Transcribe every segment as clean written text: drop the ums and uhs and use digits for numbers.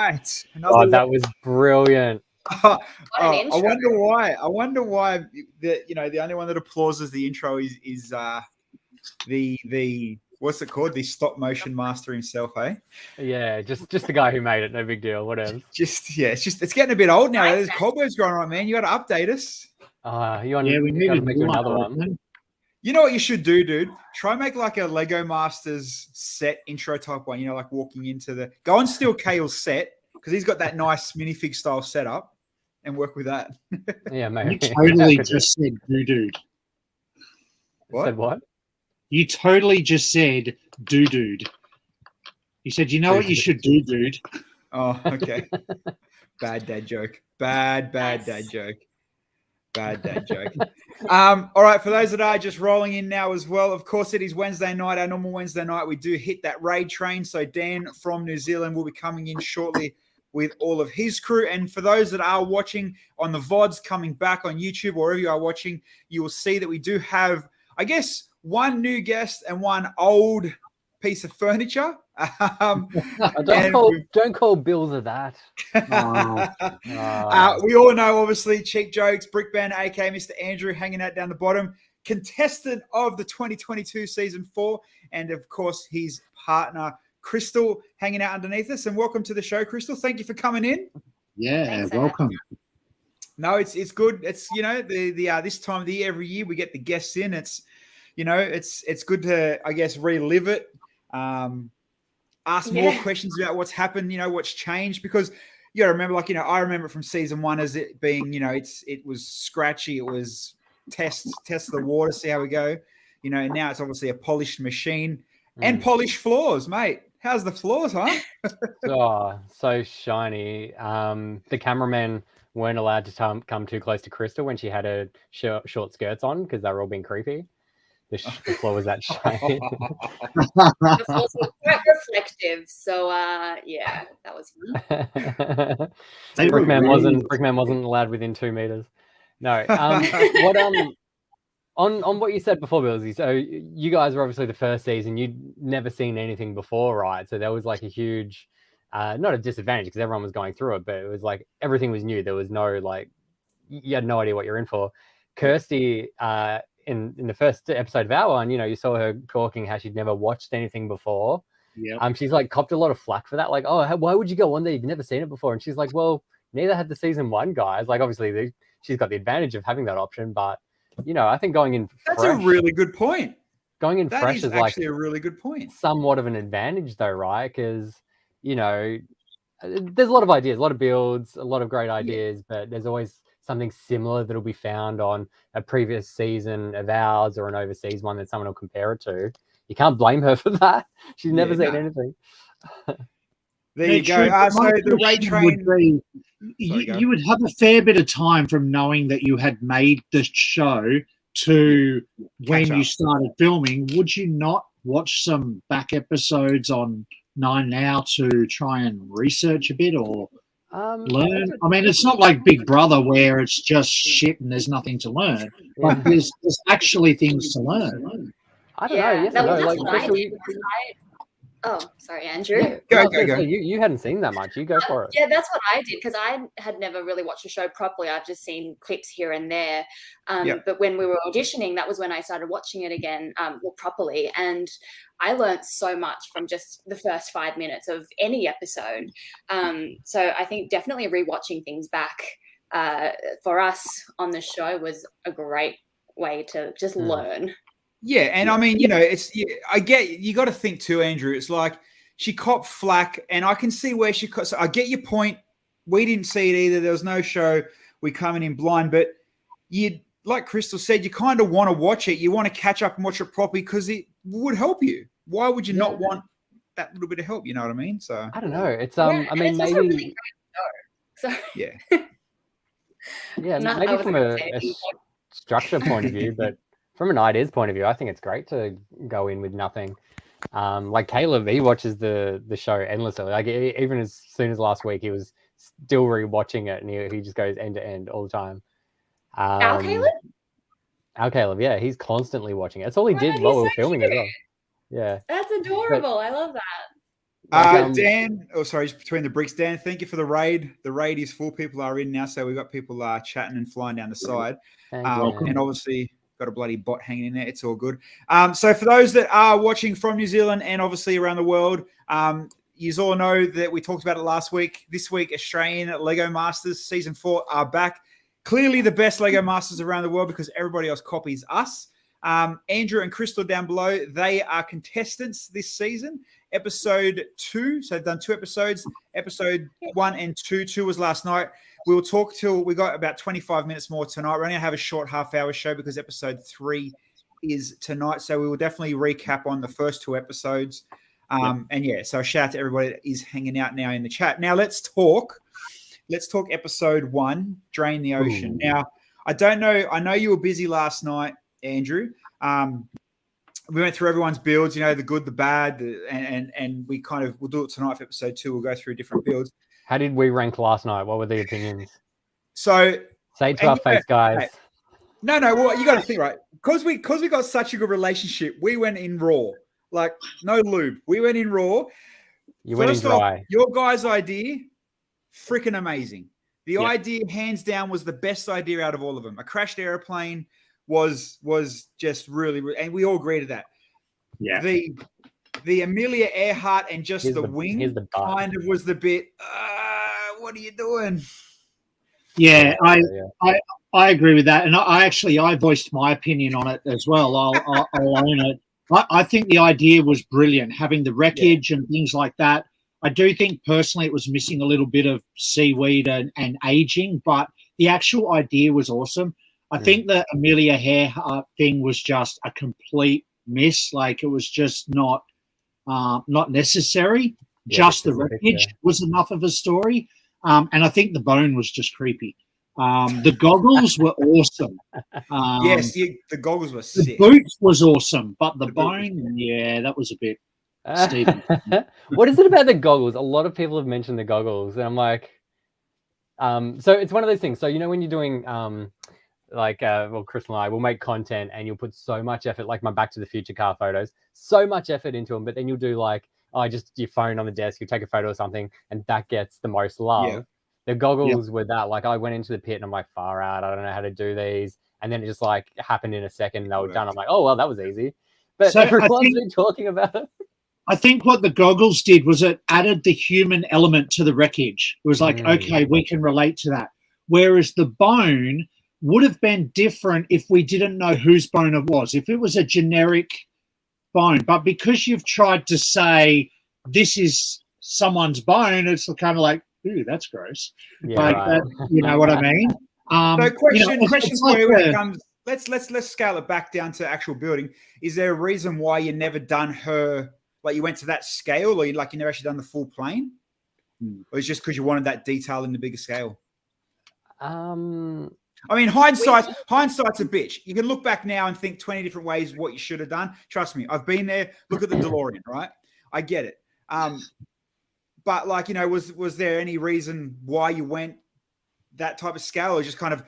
right. Oh, that was brilliant. Oh, What an I intro. wonder why. I wonder why the only one that applauses the intro is the what's it called? The stop motion master himself, hey? Yeah, just the guy who made it. No big deal. Whatever. It's getting a bit old now. There's cobwebs growing on, man. You got to update us. You got to make you another one. You know what you should do, dude? Try make like a Lego Masters set intro type one. You know, like walking into the go and steal Kale's set because he's got that nice minifig style setup, and work with that. Yeah, maybe. You totally just said dude. What? Said what? You totally just said dude. You said, you know what you should do, dude. Oh, okay. Bad dad joke. Bad dad joke. Bad dad joke. All right, for those that are just rolling in now as well, of course, it is Wednesday night, our normal Wednesday night. We do hit that raid train. So Dan from New Zealand will be coming in shortly with all of his crew. And for those that are watching on the VODs coming back on YouTube, or wherever you are watching, you will see that we do have, I guess, one new guest and one old piece of furniture. Don't call Bills that. We all know, obviously, Cheap Jokes, Brickband, aka Mr. Andrew, hanging out down the bottom, contestant of the 2022 season 4, and of course his partner Crystal hanging out underneath us. And welcome to the show, Crystal. Thank you for coming in. Yeah, Thanks, welcome. No, it's good. It's the this time of the year every year we get the guests in. It's it's good to, I guess, relive it. Ask more questions about what's happened, what's changed, because you got to remember, I remember it from season 1 as it being, it was scratchy. It was test the water, see how we go, and now it's obviously a polished machine and polished floors, mate. How's the floors, huh? So shiny. The cameramen weren't allowed to come too close to Crystal when she had her short skirts on because they were all being creepy. The floor was that shiny. The floors were quite reflective, so yeah, that was fun. Brickman wasn't allowed within 2 meters. No. On what you said before, Bilsy, so you guys were obviously the first season. You'd never seen anything before, right? So there was like a huge, not a disadvantage because everyone was going through it, but it was like everything was new. There was no you had no idea what you're in for. Kirsty, in the first episode of our one, you saw her talking how she'd never watched anything before. Yeah. She's like copped a lot of flack for that. Like, why would you go on there? You've never seen it before. And she's like, well, neither had the season 1 guys. Like, obviously she's got the advantage of having that option, but I think going in That's a really good point. Going in fresh is actually a really good point. Somewhat of an advantage though, right? Because, there's a lot of ideas, a lot of builds, a lot of great ideas, but there's always something similar that'll be found on a previous season of ours or an overseas one that someone will compare it to. You can't blame her for that. She's never seen anything. There you go. So the raid train... You would have a fair bit of time from knowing that you had made the show to when you started filming. Would you not watch some back episodes on 9 Now to try and research a bit or learn? I mean, it's not like Big Brother where it's just shit and there's nothing to learn. But there's actually things to learn. I don't know. Yes, that's what I did. Oh, sorry, Andrew. Go. You hadn't seen that much. You go for it. Yeah, that's what I did because I had never really watched the show properly. I've just seen clips here and there. But when we were auditioning, that was when I started watching it again properly. And I learned so much from just the first 5 minutes of any episode. So I think definitely rewatching things back for us on the show was a great way to just learn. Yeah, and I mean, I get you got to think too, Andrew. It's like she copped flack, and I can see where she. So I get your point. We didn't see it either. There was no show. We coming in blind, but you, like Crystal said, you kind of want to watch it. You want to catch up and watch it properly because it would help you. Why would you not want that little bit of help? You know what I mean? So I don't know. It's I mean, maybe. Really great show, so. Yeah. Yeah, maybe from a structure point of view, but. From an ideas point of view, I think it's great to go in with nothing. Like Caleb, he watches the show endlessly. Like even as soon as last week, he was still rewatching it, and he just goes end to end all the time. Our Caleb, yeah, he's constantly watching it. That's all he did while we were filming as well. Yeah, that's adorable. I love that. Dan, sorry, between the bricks. Dan, thank you for the raid. The raid is full. People are in now, so we've got people chatting and flying down the side. And obviously got a bloody bot hanging in there. It's all good. So for those that are watching from New Zealand and obviously around the world, you all know that we talked about it last week. This week, Australian Lego Masters Season 4 are back. Clearly the best Lego Masters around the world because everybody else copies us. Andrew and Crystal down below, they are contestants this season. Episode 2, so they've done 2 episodes. Episode 1 and 2. 2 was last night. We'll talk till we got about 25 minutes more tonight. We're only going to have a short half-hour show because episode 3 is tonight. So we will definitely recap on the first 2 episodes. And so a shout out to everybody that is hanging out now in the chat. Now let's talk episode 1, Drain the Ocean. Ooh. Now, I don't know. I know you were busy last night, Andrew. We went through everyone's builds, the good, the bad, and we we'll do it tonight for episode 2. We'll go through different builds. How did we rank last night? What were the opinions? So say it to our face, guys. No. Well, you got to think, right? Because we got such a good relationship, we went in raw, like no lube. We went in raw. You went in dry. Your guys' idea, freaking amazing. The idea, hands down, was the best idea out of all of them. A crashed airplane was just really, and we all agree to that. Yeah. The Amelia Earhart and just the wing kind of was the bit. What are you doing? Yeah, I agree with that, and I voiced my opinion on it as well. I'll own it. I think the idea was brilliant, having the wreckage and things like that. I do think personally it was missing a little bit of seaweed and aging, but the actual idea was awesome. I think the Amelia Earhart thing was just a complete miss. Like it was just not necessary. Just the wreckage was enough of a story. And I think the bone was just creepy. The goggles were awesome. The goggles were sick. The boots was awesome, but the bone, that was a bit Steven. What is it about the goggles? A lot of people have mentioned the goggles, and I'm like, so it's one of those things. So when you're doing Chris and I will make content, and you'll put so much effort, like my Back to the Future car photos, so much effort into them, but then you'll do just your phone on the desk, you take a photo of something, and that gets the most love. Yeah. The goggles were that. Like I went into the pit and I'm like, far out, I don't know how to do these. And then it just happened in a second and they were done. I'm like, oh, well, that was easy. But so everyone's been talking about it. I think what the goggles did was it added the human element to the wreckage. It was like, okay, we can relate to that. Whereas the bone would have been different if we didn't know whose bone it was. If it was a generic bone. But because you've tried to say this is someone's bone, it's kind of like, ooh, that's gross. Yeah, that, you know what I mean? So question for you when it comes, let's scale it back down to actual building. Is there a reason why you never done her, you went to that scale, or you never actually done the full plane? Or it's just because you wanted that detail in the bigger scale? I mean, hindsight's a bitch. You can look back now and think 20 different ways what you should have done. Trust me, I've been there. Look at the DeLorean, right? I get it. But was there any reason why you went that type of scale, or just kind of,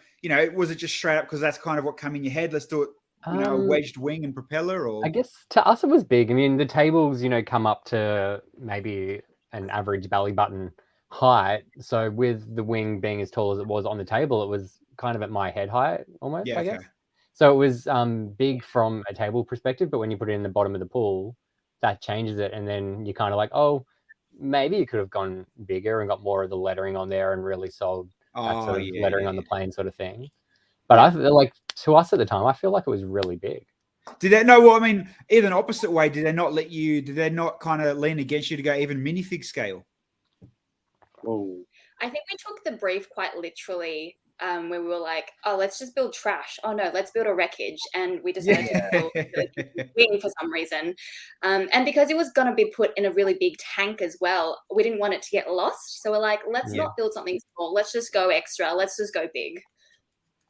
was it just straight up because that's kind of what came in your head? Let's do it, a wedged wing and propeller, or? I guess to us it was big. I mean, the tables, come up to maybe an average belly button height. So with the wing being as tall as it was on the table, it was kind of at my head height almost, I guess. So it was big from a table perspective, but when you put it in the bottom of the pool, that changes it. And then you're kind of like, oh, maybe you could have gone bigger and got more of the lettering on there and really sold that sort of lettering on the plane sort of thing. But I feel like, to us at the time, I feel like it was really big. Did they know? Well, I mean, even opposite way, did they not kind of lean against you to go even minifig scale? Whoa. I think we took the brief quite literally, where we were like, oh, let's just build trash. Oh no, let's build a wreckage. And we decided to build a wing for some reason. And because it was going to be put in a really big tank as well, we didn't want it to get lost. So we're like, let's not build something small. Let's just go extra. Let's just go big.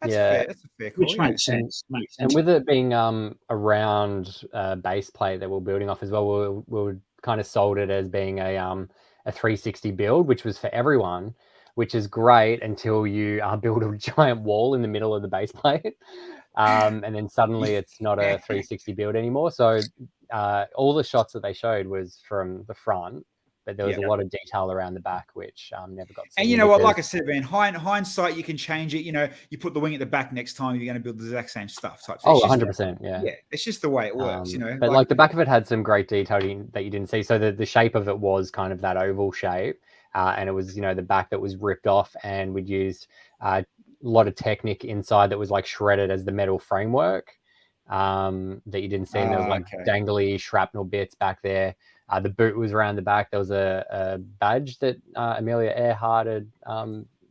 That's fair. That's a fair call. Which makes sense. And with it being a round base plate that we're building off as well, we kind of sold it as being a 360 build, which was for everyone, which is great until you build a giant wall in the middle of the base plate. And then suddenly it's not a 360 build anymore. So all the shots that they showed was from the front, but there was a lot of detail around the back which never got seen. And you know what, like I said, man, hindsight, you can change it. You know, you put the wing at the back next time, you're going to build the exact same stuff. Type. Oh, 100%. Yeah. Yeah, it's just the way it works, you know. But like the back of it had some great detail that you didn't see. So the shape of it was kind of that oval shape, and it was, you know, the back that was ripped off, and we'd used a lot of Technic inside that was like shredded as the metal framework that you didn't see. And there was like dangly shrapnel bits back there. The boot was around the back. There was a badge that Amelia Earhart had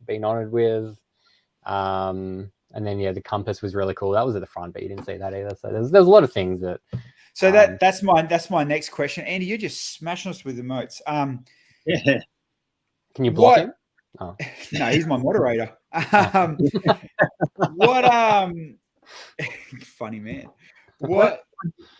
been honoured with. And then, the compass was really cool. That was at the front, but you didn't see that either. So there's a lot of things that... So that's my next question. Andy, you're just smashing us with emotes. Yeah. Can you block him? Oh. No, he's my moderator. Funny man. What...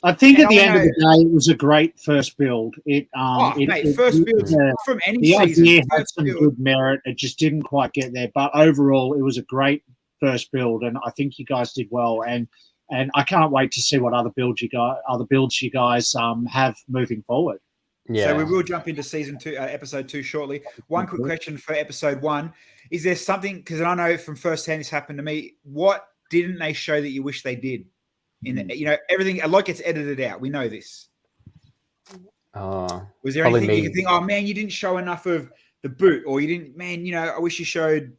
I think at the end of the day, it was a great first build. First build from any season. The idea had some good merit. It just didn't quite get there. But overall, it was a great first build, and I think you guys did well. And I can't wait to see what other builds you guys have moving forward. Yeah. So we will jump into season 2, episode 2 shortly. One quick question for episode 1: is there something? Because I know from firsthand this happened to me. What didn't they show that you wish they did? Everything a lot gets edited out. We know this. Was there anything you could think, oh man, you didn't show enough of the boot, or you didn't, man, I wish you showed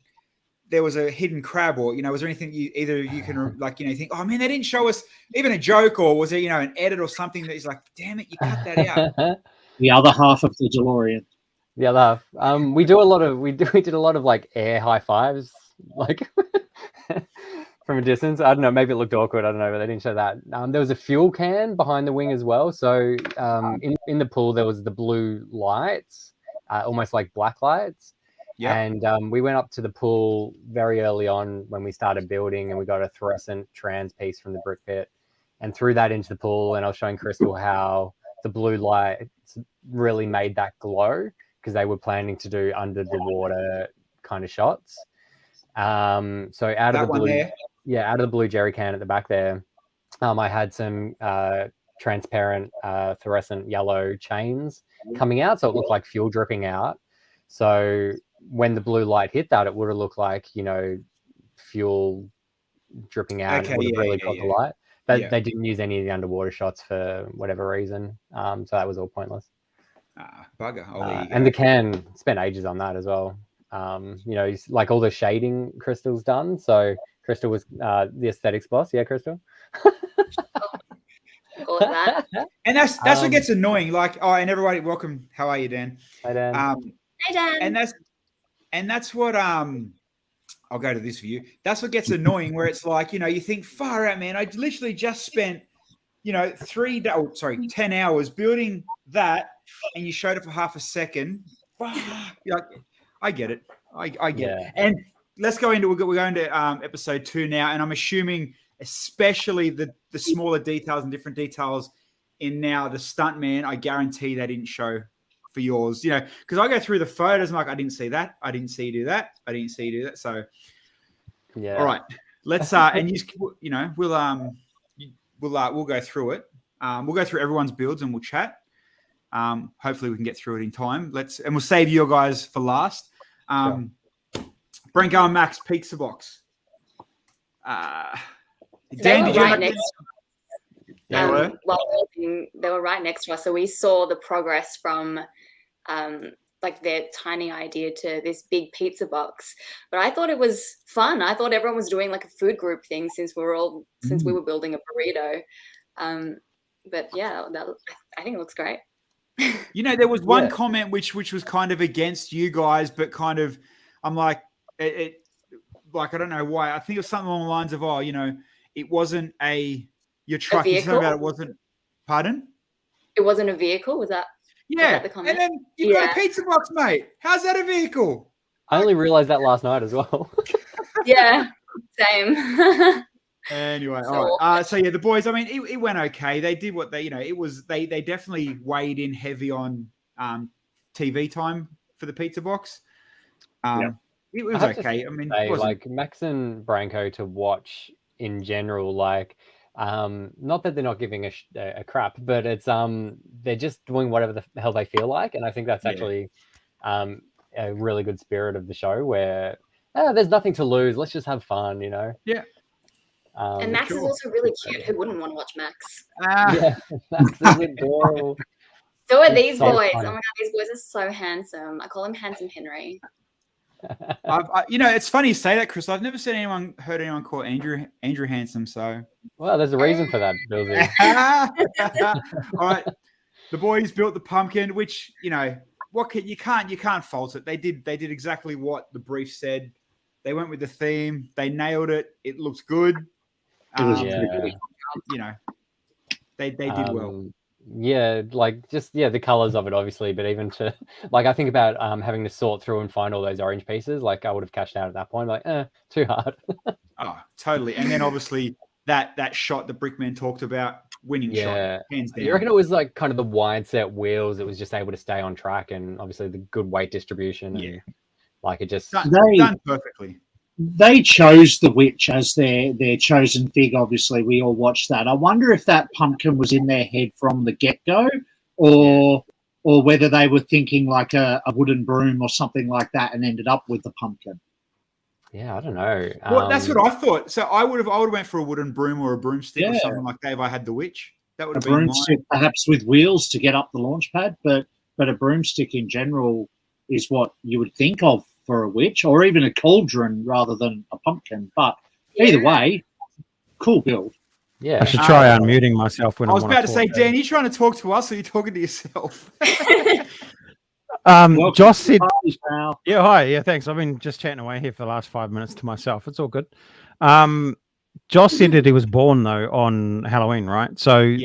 there was a hidden crab, or was there anything you can think, oh man, they didn't show us even a joke, or was there an edit or something that is like, damn it, you cut that out. The other half of the DeLorean. The other half. We did a lot of like air high fives, like from a distance. I don't know, maybe it looked awkward. I don't know, but they didn't show that. There was a fuel can behind the wing as well. So in the pool, there was the blue lights, almost like black lights. Yeah. And we went up to the pool very early on when we started building, and we got a fluorescent trans piece from the brick pit and threw that into the pool. And I was showing Crystal how the blue lights really made that glow, because they were planning to do under the water kind of shots. So out of the blue jerry can at the back there, I had some transparent fluorescent yellow chains coming out, so it looked like fuel dripping out. So when the blue light hit that, it would have looked like fuel dripping out. It would have really caught the light. But they didn't use any of the underwater shots for whatever reason. So that was all pointless. Bugger. And the can spent ages on that as well. Like all the shading Crystal's done. So Crystal was the aesthetics boss. Yeah, Crystal. Call it that. And that's what gets annoying. Like, and everybody, welcome. How are you, Dan? Hi, Dan. Hi, Dan. And that's what I'll go to this view. That's what gets annoying, where it's like, you think, far out, man. I literally just spent, 10 hours building that, and you showed it for half a second. I get it. I get it. And let's go into, we're going to episode 2 now, and I'm assuming especially the smaller details and different details in now the Stuntman, I guarantee they didn't show for yours, because I go through the photos, I'm like, I didn't see that. I didn't see you do that. I didn't see you do that. So, yeah. All right, let's and we'll go through it. We'll go through everyone's builds and we'll chat. Hopefully we can get through it in time. And we'll save you guys for last. Sure. Branko and Max pizza box. Dan, did you right next? They were right next to us, so we saw the progress from like their tiny idea to this big pizza box. But I thought it was fun. I thought everyone was doing like a food group thing since we were building a burrito. But yeah, I think it looks great. There was one comment which was kind of against you guys, but kind of, I'm like, it like, I don't know why. I think it was something along the lines of, it wasn't your truck. You said about it wasn't. Pardon? It wasn't a vehicle. Was that? Yeah. The comment? And then you've got a pizza box, mate. How's that a vehicle? I only realized that last night as well. Yeah. Same. Anyway, all right. So the boys. I mean, it went okay. They did what they. It was. They definitely weighed in heavy on TV time for the pizza box. It was okay. I mean, like Max and Branko to watch in general, like Not that they're not giving a crap, but it's they're just doing whatever the hell they feel like, and I think that's actually a really good spirit of the show where there's nothing to lose. Let's just have fun, you know. Yeah. And Max is also really cute. Who wouldn't want to watch Max? Yeah, Max is adorable. So are these so boys. funny. Oh my god, these boys are so handsome. I call him Handsome Henry. It's funny you say that, Chris. I've never heard anyone call Andrew handsome. So, well, there's a reason for that, Bilsy. all right, the boys built the pumpkin, which you can't fault it. They did exactly what the brief said. They went with the theme. They nailed it. It looks good. It was they did well. Yeah, like just the colors of it, obviously, but even to like, I think about having to sort through and find all those orange pieces. Like, I would have cashed out at that point. Like, too hard. Oh, totally. And then obviously that shot the Brickman talked about, winning shot, hands down. You reckon it was like kind of the wide set wheels? It was just able to stay on track, and obviously the good weight distribution. And, like it just done perfectly. They chose the witch as their chosen fig. Obviously, we all watched that. I wonder if that pumpkin was in their head from the get-go, or whether they were thinking like a wooden broom or something like that, and ended up with the pumpkin. Yeah, I don't know. Well, that's what I thought. So I would have went for a wooden broom or a broomstick or something like that if I had the witch. That would have been broomstick, perhaps with wheels to get up the launch pad, but a broomstick in general is what you would think of for a witch, or even a cauldron rather than a pumpkin. But either way, cool build. Yeah, I should try unmuting myself when I was about to say, Dan, are you trying to talk to us or are you talking to yourself? Josh said, yeah, hi. Yeah, thanks. I've been just chatting away here for the last 5 minutes to myself. It's all good. Josh said that he was born, though, on Halloween, right? So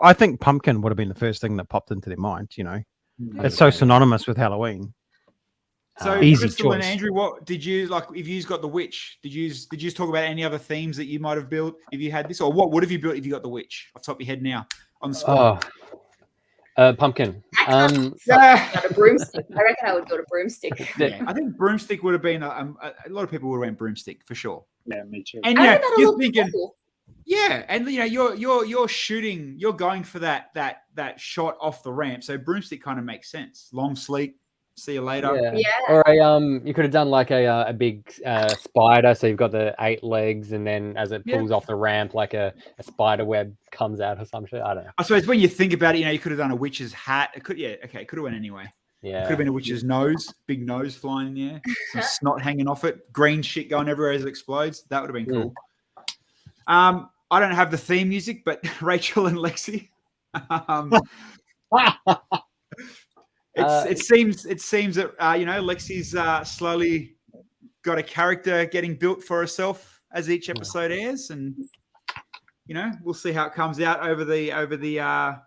I think pumpkin would have been the first thing that popped into their mind, you know. It's so synonymous with Halloween. So, easy Crystal choice. and Andrew, what did you like? If you got the witch, did you talk about any other themes that you might have built if you had this, or what would have you built if you got the witch? Off the top of your head now, on the spot. Pumpkin. A broomstick. I reckon I would go to broomstick. Yeah, I think broomstick would have been a lot of people would have went broomstick for sure. Yeah, me too. And you're thinking, and you're shooting, you're going for that shot off the ramp, so broomstick kind of makes sense. Long, sleek. See you later. Yeah. Or you could have done like a big spider, so you've got the 8 legs, and then as it pulls off the ramp, like a spider web comes out or some shit. I don't know. I suppose when you think about it, you could have done a witch's hat. It could have went anyway. Yeah. It could have been a witch's nose, big nose flying in the air, some snot hanging off it, green shit going everywhere as it explodes. That would have been cool. I don't have the theme music, but Rachel and Lexi. It seems that Lexi's slowly got a character getting built for herself as each episode airs, and we'll see how it comes out over the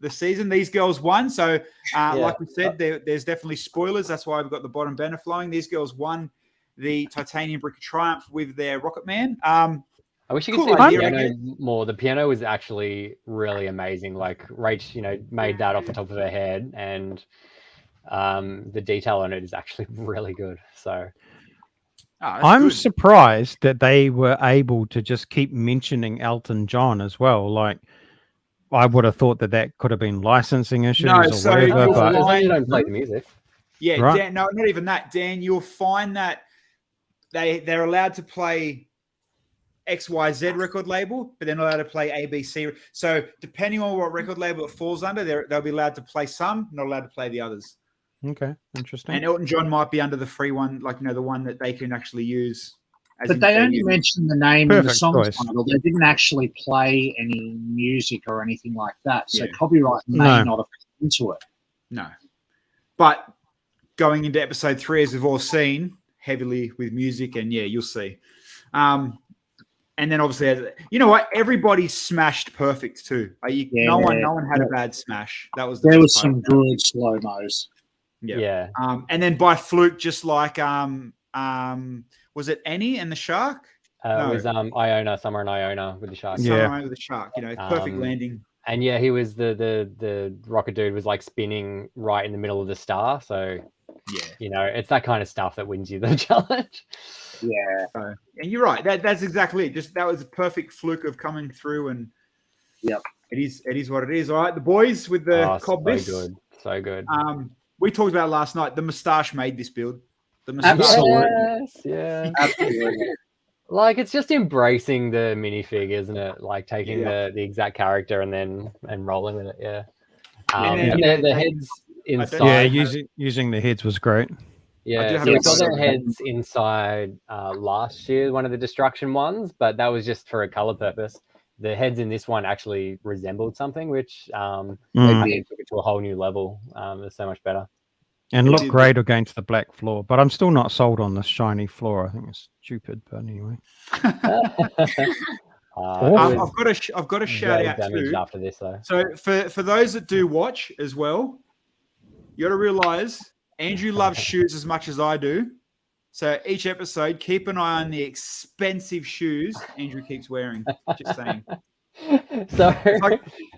season. These girls won, so like we said, there's definitely spoilers. That's why we've got the bottom banner flying. These girls won the Titanium Brick of Triumph with their Rocket Man. I wish you could see the piano more. The piano was actually really amazing. Like Rach, made that off the top of her head, and the detail on it is actually really good. So I'm surprised that they were able to just keep mentioning Elton John as well. Like, I would have thought that could have been licensing issues or whatever. But you don't play the music. Yeah, right? Dan, no, not even that. Dan, you'll find that they're allowed to play XYZ record label, but they're not allowed to play ABC. So depending on what record label it falls under, they'll be allowed to play some, not allowed to play the others. Okay, interesting. And Elton John might be under the free one, like the one that they can actually use. But they only mentioned the name and the song title. They didn't actually play any music or anything like that. So copyright may not have come into it. No. But going into episode 3, as we've all seen, heavily with music, and you'll see. And then obviously, you know what? Everybody smashed perfect too. No one had a bad smash. That was there was some good slow mos. Yeah. And then by fluke, just like was it Annie and the shark? It was Iona, Summer and Iona with the shark. Summer with the shark. Perfect landing. And he was the rocket dude was like spinning right in the middle of the star. So it's that kind of stuff that wins you the challenge. Yeah. So, and you're right. That's exactly it. Just that was a perfect fluke of coming through, and Yep. it is what it is. All right, the boys with the cob so this. good, so good. We talked about it last night. The moustache made this build. The moustache. Absolutely. Yeah. Absolutely. Like it's just embracing the minifig, isn't it? Like taking the exact character and rolling with it. Yeah. And then, the heads inside. Yeah, using the heads was great. Yeah, so we saw their heads inside last year, one of the destruction ones, but that was just for a color purpose. The heads in this one actually resembled something, which I think took it to a whole new level. It's so much better. And look great against the black floor, but I'm still not sold on this shiny floor. I think it's stupid, but anyway. I've got a shout out too. After this, though. So for those that do watch as well, you got to realize Andrew loves shoes as much as I do. So each episode, keep an eye on the expensive shoes Andrew keeps wearing. Just saying. So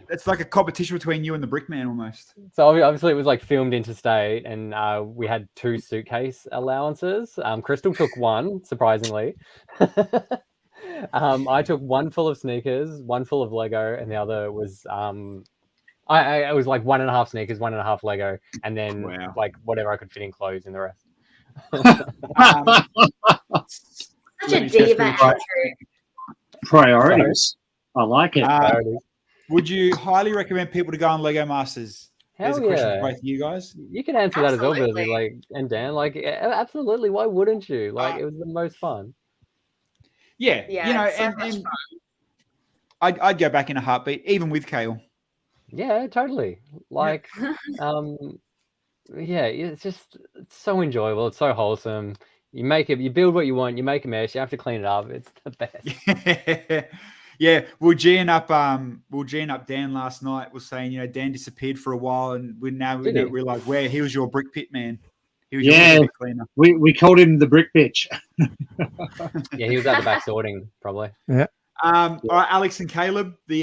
it's like a competition between you and the Brickman almost. So obviously it was like filmed interstate, and we had 2 suitcase allowances. Crystal took one, surprisingly. I took one full of sneakers, one full of Lego, and the other was I was like 1.5 sneakers, 1.5 Lego, and then like whatever I could fit in clothes in the rest. Such a diva, Andrew. Priorities. I like it. Would you highly recommend people to go on Lego Masters? Hell There's a question for both of you guys. You can answer that as well, Bilsy, like, and Dan. Like, absolutely. Why wouldn't you? Like, it was the most fun. Yeah, you know, and I'd go back in a heartbeat, even with Kale. Yeah, totally. Like, yeah, it's so enjoyable. It's so wholesome. You build what you want. You make a mess. You have to clean it up. It's the best. Yeah, we'll G'ing up Dan last night. Was saying, you know, Dan disappeared for a while, and we're like, where he was your brick pit man. He was your brick cleaner. We called him the brick bitch. Yeah, he was at the back sorting probably. Yeah. All right, Alex and Caleb, the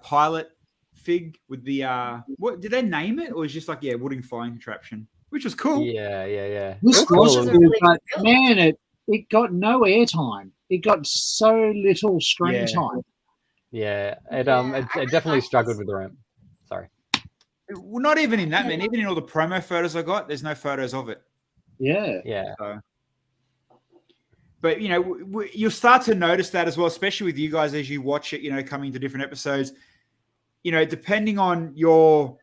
pilot fig with the what did they name it, or was it just like wooden flying contraption, which was cool. Yeah. This was cool, but man, it got no airtime. It got so little screen time. Yeah, it definitely struggled with the ramp. Sorry. Well, not even in that, man. Even in all the promo photos I got, there's no photos of it. Yeah. So, but you know, you'll start to notice that as well, especially with you guys as you watch it. You know, coming to different episodes. You know, depending on your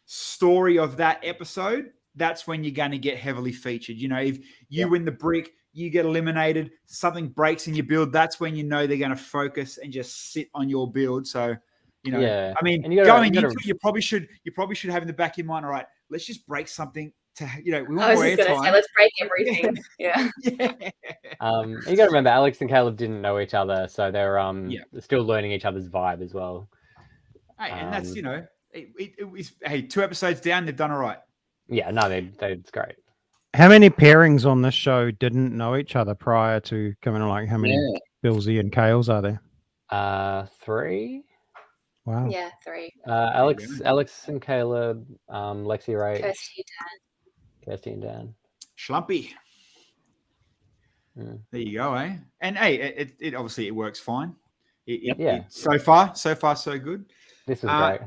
story of that episode, that's when you're going to get heavily featured. You know, if you win the brick, you get eliminated, something breaks in your build, that's when you know they're going to focus and just sit on your build. So, you know, I mean, going into it, you probably should have in the back of your mind, all right, let's just break something to, you know, we want more airtime. Let's break everything. Yeah. You got to remember, Alex and Caleb didn't know each other, so they're still learning each other's vibe as well. Hey, and that's, you know, it was, 2 episodes down, they've done all right. Yeah, no, it's great. How many pairings on this show didn't know each other prior to coming on? Like, how many Bilsy and Kales are there? 3. Wow. Yeah, 3. Alex and Caleb, Lexi Ray, Kirsty and Dan. Schlumpy. There you go, eh? And hey, it obviously it works fine. So far, so good. This was great.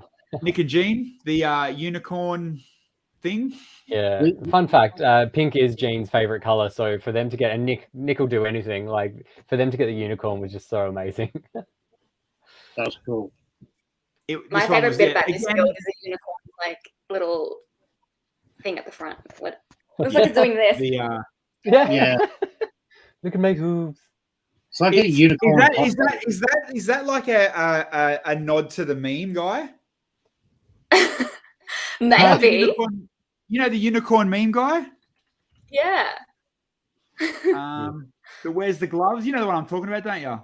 Nick and Jean, the unicorn thing. Yeah. Fun fact: pink is Jean's favorite color. So for them to get Nick will do anything. Like for them to get the unicorn was just so amazing. That's cool. My favorite bit about this build is a unicorn, like little thing at the front. What looks like it's doing this? Yeah. We can make hooves. It's like a unicorn. Is that like a nod to the meme guy? Maybe. You know the unicorn meme guy? Yeah. That wears the gloves. You know the one I'm talking about, don't you?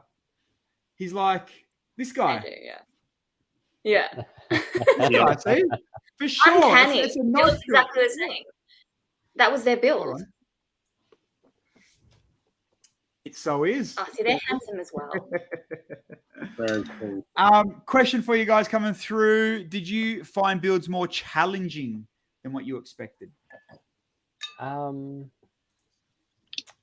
He's like this guy. I do, yeah. This guy, see? For sure. Uncanny. It's it looks exactly the same. That was their build. Right. It so is. Oh, see, they're handsome as well. Very cool. Question for you guys coming through. Did you find builds more challenging than what you expected? Well,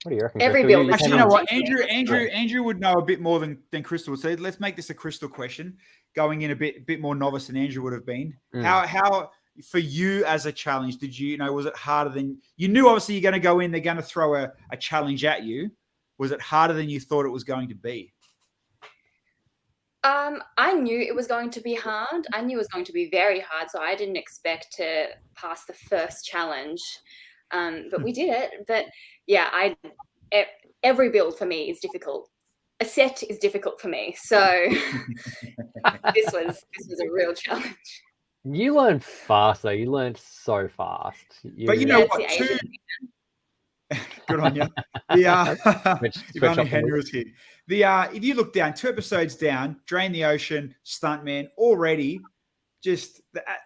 What do you reckon? Every Crystal? build is Actually, you know what? challenging. Andrew would know a bit more than Crystal would. So let's make this a Crystal question, going in a bit more novice than Andrew would have been. How for you as a challenge, did you know, was it harder than you knew? Obviously, you're going to go in, they're going to throw a challenge at you. Was it harder than you thought it was going to be? I knew it was going to be hard. I knew it was going to be very hard, so I didn't expect to pass the first challenge. But we did it. But yeah, every build for me is difficult. A set is difficult for me. So this was a real challenge. You learned fast though. You learned so fast. But you know what? Good on you. If only Henry was here. If you look down, 2 episodes down, Drain the Ocean, Stuntman, already just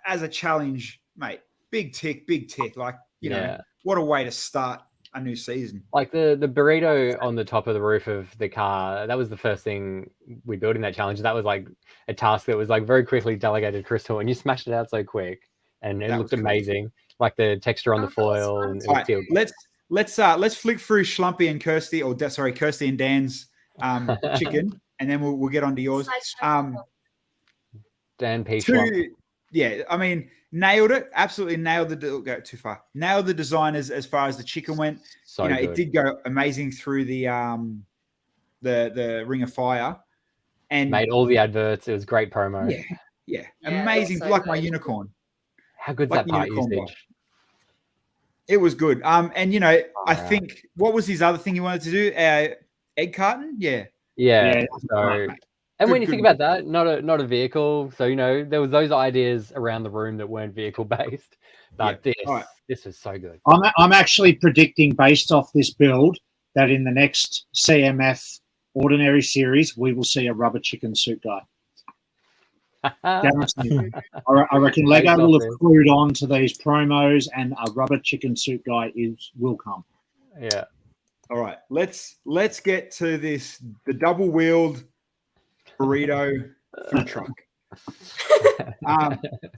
as a challenge, mate. Big tick. Like, you know, what a way to start a new season. Like the burrito on the top of the roof of the car, that was the first thing we built in that challenge. That was like a task that was like very quickly delegated to Crystal, and you smashed it out so quick, and it looked amazing. Cool. Like the texture on the foil. And let's flick through Schlumpy and Kirsty, Kirsty and Dan's chicken, and then we'll get on to yours. Dan P. Yeah, I mean, nailed it. Absolutely nailed the. Go too far. Nailed the design as far as the chicken went. So good. It did go amazing through the Ring of Fire, and made all the adverts. It was great promo. Yeah, amazing. So like good. My unicorn. How good's that part usage? Box. It was good. And you know, I think what was his other thing he wanted to do? Egg carton. Yeah. So. And when you think about that, not a vehicle. So, you know, there was those ideas around the room that weren't vehicle based. But this was so good. I'm actually predicting, based off this build, that in the next CMF Ordinary Series, we will see a rubber chicken suit guy. I reckon Lego will have clued on to these promos, and a rubber chicken suit guy will come. Yeah. All right. Let's get to this. The double-wheeled burrito food truck.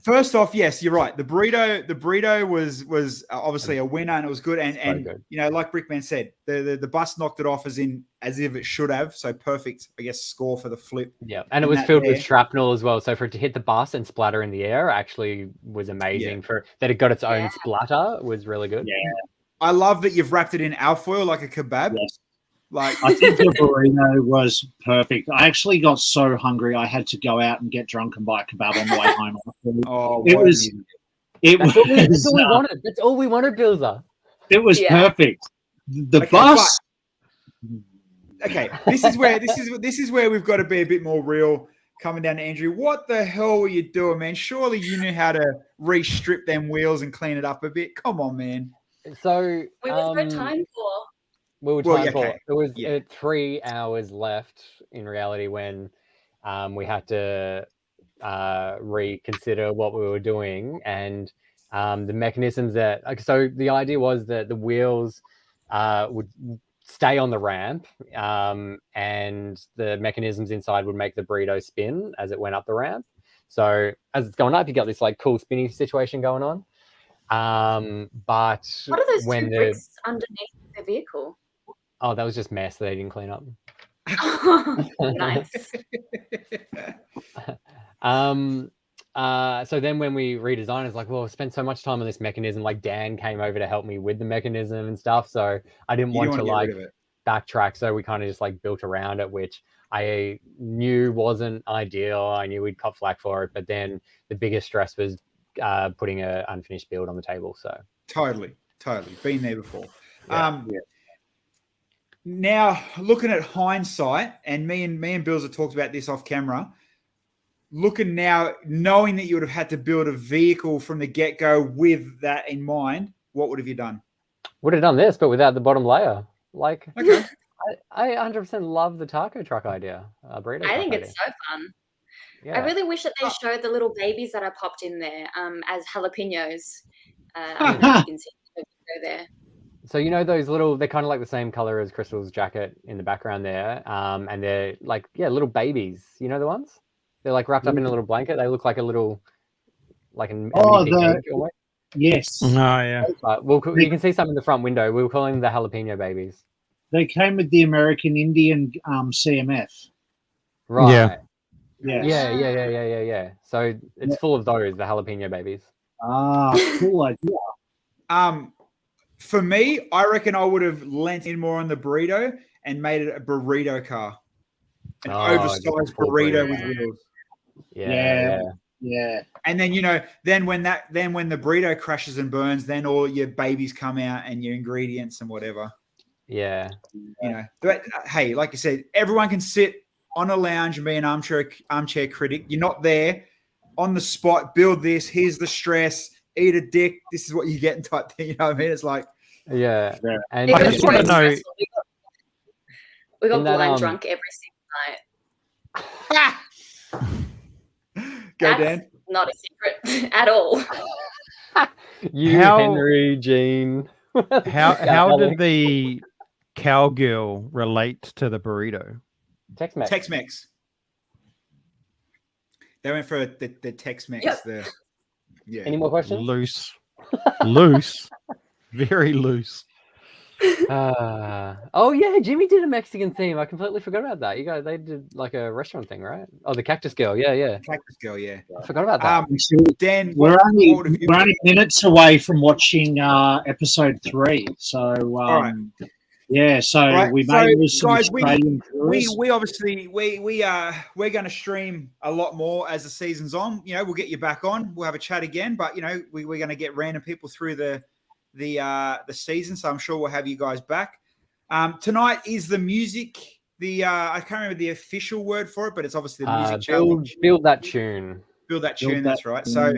First off, yes, you're right. The burrito was obviously a winner, and it was good. And good. You know, like Brickman said, the bus knocked it off as if it should have. So perfect, I guess, score for the flip. Yeah, and it was filled with shrapnel as well. So for it to hit the bus and splatter in the air actually was amazing. For that, it got its own splatter was really good. Yeah, I love that you've wrapped it in alfoil like a kebab. Yes. Like, I think the burrito was perfect. I actually got so hungry I had to go out and get drunk and buy a kebab on the way home. That's all we wanted. That's all we wanted, Bilsy. It was perfect. The bus. Okay, this is where we've got to be a bit more real. Coming down to Andrew, what the hell were you doing, man? Surely you knew how to re-strip them wheels and clean it up a bit. Come on, man. So we were no time for. We were trying for it. There was 3 hours left in reality when we had to reconsider what we were doing, and the mechanisms that. So the idea was that the wheels would stay on the ramp, and the mechanisms inside would make the burrito spin as it went up the ramp. So as it's going up, you got this like cool spinning situation going on. But what are those two bricks underneath the vehicle? Oh, that was just mess that they didn't clean up. Nice. So then when we redesigned, it's like, well, I spent so much time on this mechanism. Like Dan came over to help me with the mechanism and stuff. So I didn't want to like backtrack. So we kind of just like built around it, which I knew wasn't ideal. I knew we'd cop flack for it. But then the biggest stress was putting an unfinished build on the table. So totally been there before. Now looking at hindsight, and me and Bills have talked about this off camera. Looking now, knowing that you would have had to build a vehicle from the get-go with that in mind, what would have you done? Would have done this, but without the bottom layer. Like, okay. I 100% love the taco truck idea. I think it's so fun. Yeah. I really wish that they showed the little babies that are popped in there as jalapenos. You can see there. So you know those little, they're kind of like the same color as Crystal's jacket in the background there, and they're like little babies. You know the ones? They're like wrapped up in a little blanket. They look like a little, like a yes. Oh yeah. You can see some in the front window. We were calling them the jalapeno babies. They came with the American Indian CMF. Right. Yeah. So it's full of those, the jalapeno babies. Ah, cool idea. For me, I reckon I would have lent in more on the burrito and made it a burrito car. An oversized burrito with wheels. Yeah. And then then when the burrito crashes and burns, then all your babies come out and your ingredients and whatever. Yeah. But hey, like I said, everyone can sit on a lounge and be an armchair critic. You're not there on the spot. Build this. Here's the stress. Eat a dick. This is what you get, type thing. You know what I mean? It's like and I just want to know. We got blind drunk every single night. Go, Dan. Not a secret at all. Henry, Gene. How did the cowgirl relate to the burrito? Tex-Mex. They went for the Tex-Mex. Yep. Any more questions? Loose, very loose. Oh yeah, Jimmy did a Mexican theme. I completely forgot about that. You guys, they did like a restaurant thing, right? Oh, the Cactus Girl. Yeah. Cactus Girl. Yeah. I forgot about that. Dan, we're only minutes away from watching episode 3. So all right. Yeah, so right. we may lose some guys, Australian we obviously we're going to stream a lot more as the season's on. We'll get you back on. We'll have a chat again, but we're going to get random people through the season, so I'm sure we'll have you guys back. Tonight is the music. I can't remember the official word for it, but it's obviously the music challenge. Build that tune. That's right. So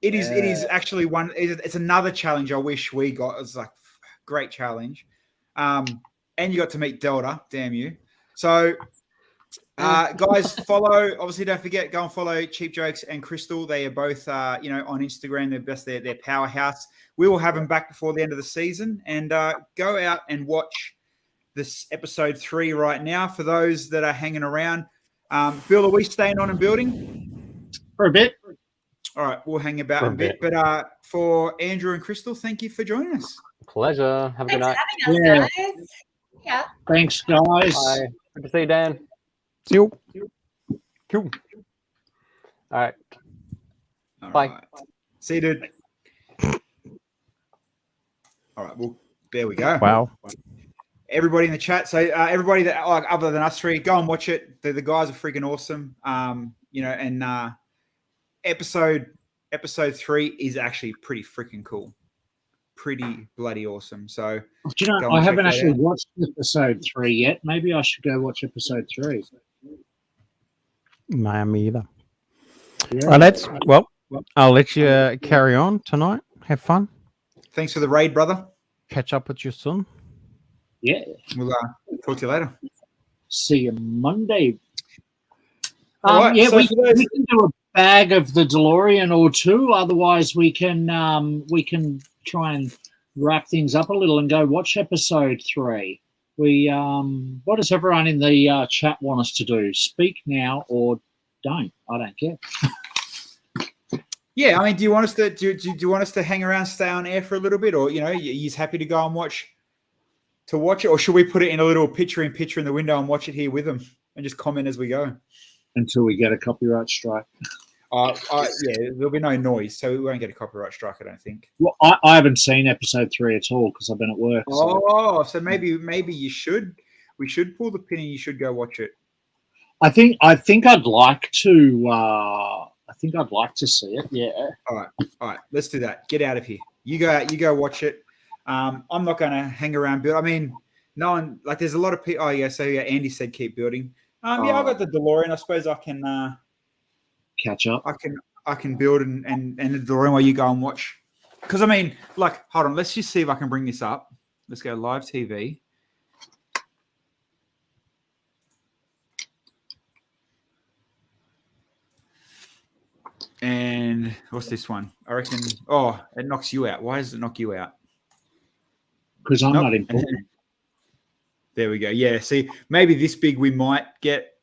it is actually it's another challenge I wish we got. It's like great challenge. And you got to meet Delta, damn you. So guys, obviously don't forget, go and follow Cheap Jokes and Crystal. They are both on Instagram. They're powerhouse. We will have them back before the end of the season, and go out and watch this episode 3 right now. For those that are hanging around, Bill, are we staying on and building for a bit? All right, we'll hang about a bit. But for Andrew and Crystal, thank you for joining us. Pleasure. Have a good night. Thanks for having us, guys. Yeah. Thanks, guys. Bye. Good to see you, Dan. See you. Cool. All right. Bye. Right. See you, dude. All right. Well, there we go. Wow. Everybody in the chat. So everybody that other than us 3, go and watch it. The guys are freaking awesome. And episode 3 is actually pretty freaking cool. Pretty bloody awesome. So do you know, I haven't actually watched episode 3 yet. Maybe I should go watch episode 3. No, me either. Yeah. I'll let you carry on tonight. Have fun. Thanks for the raid, brother. Catch up with your son. Yeah. We'll talk to you later. See you Monday. Right, yeah, so we can do a bag of the DeLorean or 2. Otherwise, we can try and wrap things up a little and go watch episode 3. What does everyone in the chat want us to do? Speak now or don't. I don't care. Yeah, I mean, do you want us to do you want us to hang around, stay on air for a little bit, or you're happy to go and watch it, or should we put it in a little picture in the window and watch it here with them and just comment as we go until we get a copyright strike? Yeah, there'll be no noise, so we won't get a copyright strike, I don't think. Well, I haven't seen episode 3 at all because I've been at work. So maybe you should. We should pull the pin and you should go watch it. I think I'd like to. I think I'd like to see it. Yeah. All right. Let's do that. Get out of here. You go watch it. I'm not going to hang around. I mean, no one there's a lot of people. Oh yeah. So yeah, Andy said keep building. Yeah, I got the DeLorean. I suppose I can catch up. I can build and the DeLorean while you go and watch. Because I mean, hold on. Let's just see if I can bring this up. Let's go live TV. And what's this one? I reckon. Oh, it knocks you out. Why does it knock you out? Because I'm not important. There we go. Yeah. See, maybe this big we might get.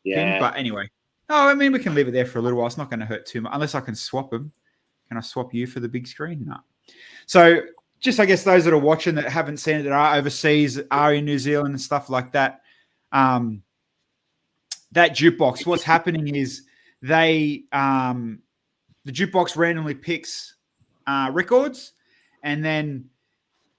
Yeah. But anyway. Oh, I mean, we can leave it there for a little while. It's not going to hurt too much unless I can swap them. Can I swap you for the big screen? No. So just I guess those that are watching that haven't seen it, that are overseas, are in New Zealand and stuff like that. That jukebox, what's happening is the jukebox randomly picks records, and then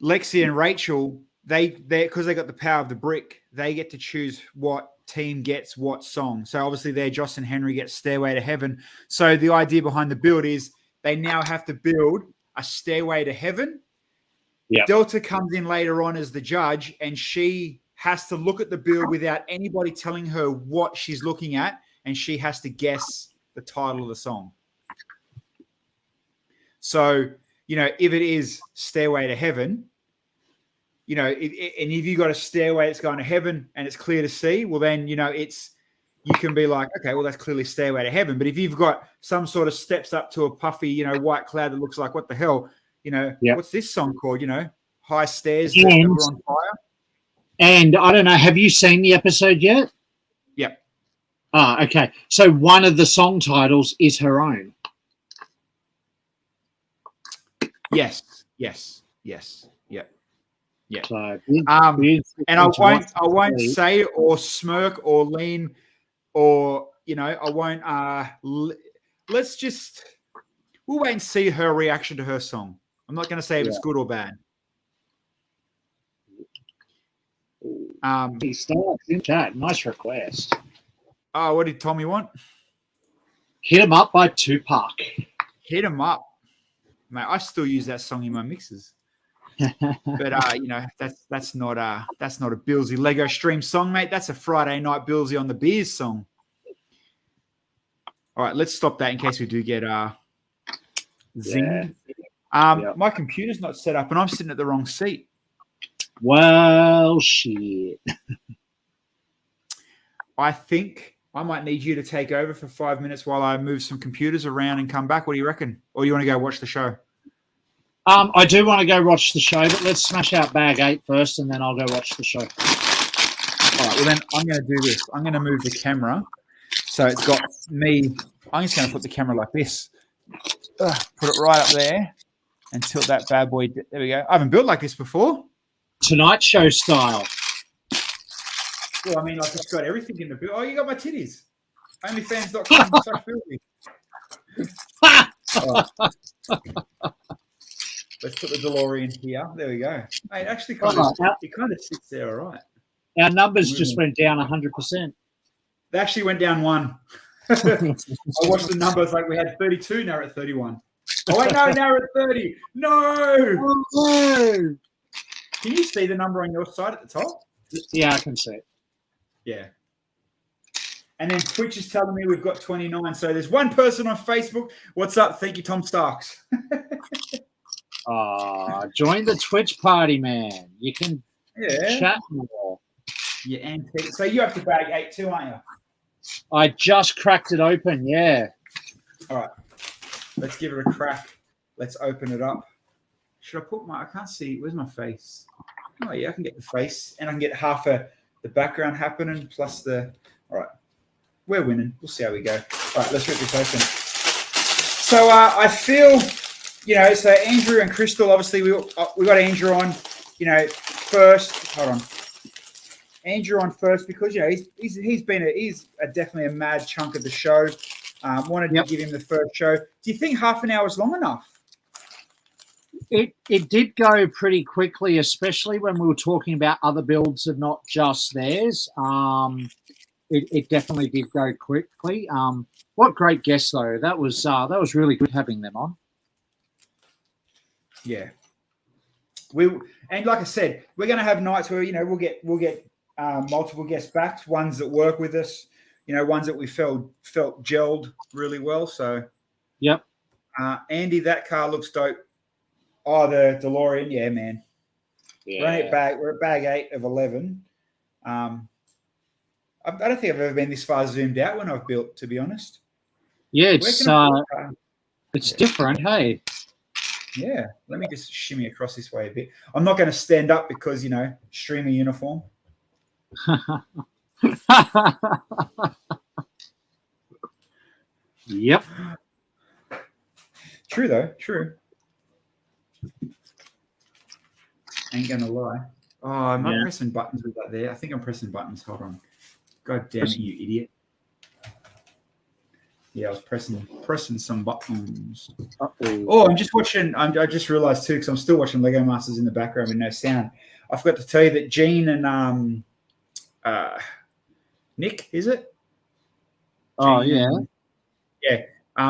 Lexi and Rachel, they because they got the power of the brick, they get to choose what team gets what song. So obviously there, Joss and Henry get Stairway to Heaven. So the idea behind the build is they now have to build a Stairway to Heaven. Yeah. Delta comes in later on as the judge, and she has to look at the build without anybody telling her what she's looking at, and she has to guess the title of the song. So, if it is Stairway to Heaven, and if you got a stairway that's going to heaven and it's clear to see, well, then, you can be like, okay, well, that's clearly Stairway to Heaven. But if you've got some sort of steps up to a puffy, white cloud that looks like, what the hell, what's this song called? High Stairs that were on fire. And I don't know, have you seen the episode yet? Yep. Okay. So one of the song titles is her own. Yes. Yep. So, and I won't say or smirk or lean or I won't. We'll wait and see her reaction to her song. I'm not going to say if it's good or bad. He starts in chat. Nice request. Oh, what did Tommy want? Hit 'Em Up by Tupac. Hit 'Em Up, mate. I still use that song in my mixes. But that's not a Bilsy Lego Stream song, mate. That's a Friday night Bilsy on the Beers song. All right, let's stop that in case we do get zinged. My computer's not set up, and I'm sitting at the wrong seat. Well, shit. I think I might need you to take over for 5 minutes while I move some computers around and come back. What do you reckon? Or you want to go watch the show? I do want to go watch the show, but let's smash out bag 8 first, and then I'll go watch the show. All right, well, then I'm going to do this. I'm going to move the camera so it's got me. I'm just going to put the camera like this. Put it right up there and tilt that bad boy. There we go. I haven't built like this before. Tonight Show style. Well, I mean, I've just got everything in the build. Oh, you got my titties. Onlyfans.com/Bilsy. Let's put the DeLorean here. There we go. Mate, actually, it kind of sits there all right. Our numbers just went down 100%. They actually went down 1. I watched the numbers like we had 32, now we're at 31. Oh, wait, no, now we're at 30. No! Oh, no! Can you see the number on your side at the top? Yeah, I can see it. Yeah. And then Twitch is telling me we've got 29. So there's one person on Facebook. What's up? Thank you, Tom Starks. Join the Twitch party, man. You can chat more. Yeah, and so you have to bag 8 too, aren't you? I just cracked it open, yeah. All right. Let's give it a crack. Let's open it up. Should I put I can't see. Where's my face? Oh, yeah, I can get the face. And I can get half the background happening plus the... All right. We're winning. We'll see how we go. All right, let's rip this open. So I feel, so Andrew and Crystal, obviously we got Andrew on, first. Hold on. Andrew on first because, he's definitely a mad chunk of the show. Wanted to give him the first show. Do you think half an hour is long enough? It did go pretty quickly, especially when we were talking about other builds and not just theirs. It definitely did go quickly. What great guests though! That was really good having them on. Yeah, and like I said, we're going to have nights where we'll get multiple guests back, ones that work with us, ones that we felt gelled really well. So, yep. Andy, that car looks dope. Oh, the DeLorean, yeah, man. Yeah. We're at bag 8 of 11. I don't think I've ever been this far zoomed out when I've built, to be honest. Yeah, it's different, hey. Yeah, let me just shimmy across this way a bit. I'm not going to stand up because, streamer uniform. Yep. True, though. True. Ain't gonna lie. Oh, I'm not pressing buttons with that there. I think I'm pressing buttons. Hold on. God damn it, you idiot. Yeah, I was pressing some buttons. Oh, I'm just watching. I just realized too, because I'm still watching Lego Masters in the background with no sound. I forgot to tell you that Gene and Nick, is it? Oh, Gene yeah.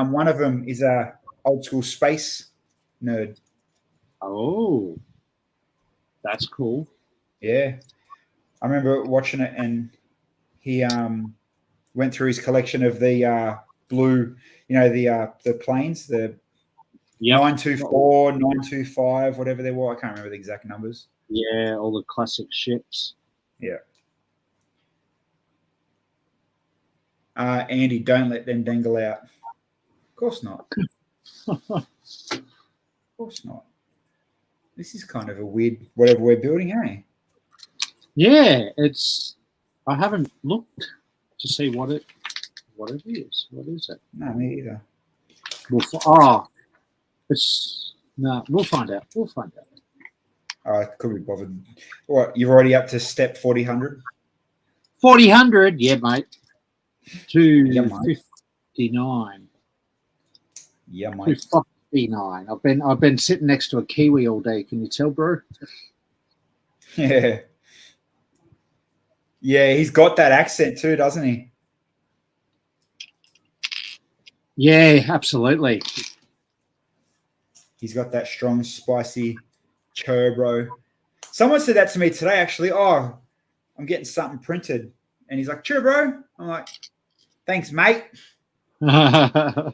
One of them is a old school space nerd. Oh, that's cool. Yeah, I remember watching it, and he went through his collection of the blue, the planes, the 924, 925, whatever they were. I can't remember the exact numbers. Yeah, all the classic ships. Yeah. Andy, don't let them dangle out. Of course not. Of course not. This is kind of a weird whatever we're building, eh? Yeah, I haven't looked to see what it is. What is it? No, me either. We'll find out. We'll find out. I could be bothered. What, you're already up to step 4000? 4000, yeah, mate. 259. Yeah, mate. 259. I've been sitting next to a Kiwi all day. Can you tell, bro? Yeah. Yeah, he's got that accent too, doesn't he? Yeah, absolutely. He's got that strong, spicy churro. Someone said that to me today, actually. Oh, I'm getting something printed. And he's like, churro. I'm like, thanks, mate. At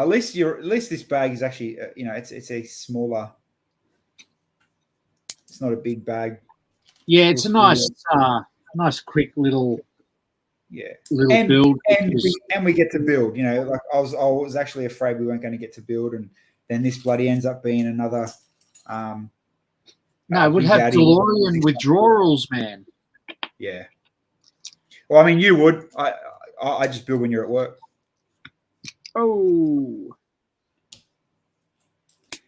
least this bag is actually, it's a smaller. It's not a big bag. Yeah, it's a nice quick little build. And we get to build. Like I was actually afraid we weren't going to get to build, and then this bloody ends up being another. No, it would have DeLorean withdrawals, man. Yeah. Well, I mean, you would. I just build when you're at work. Oh.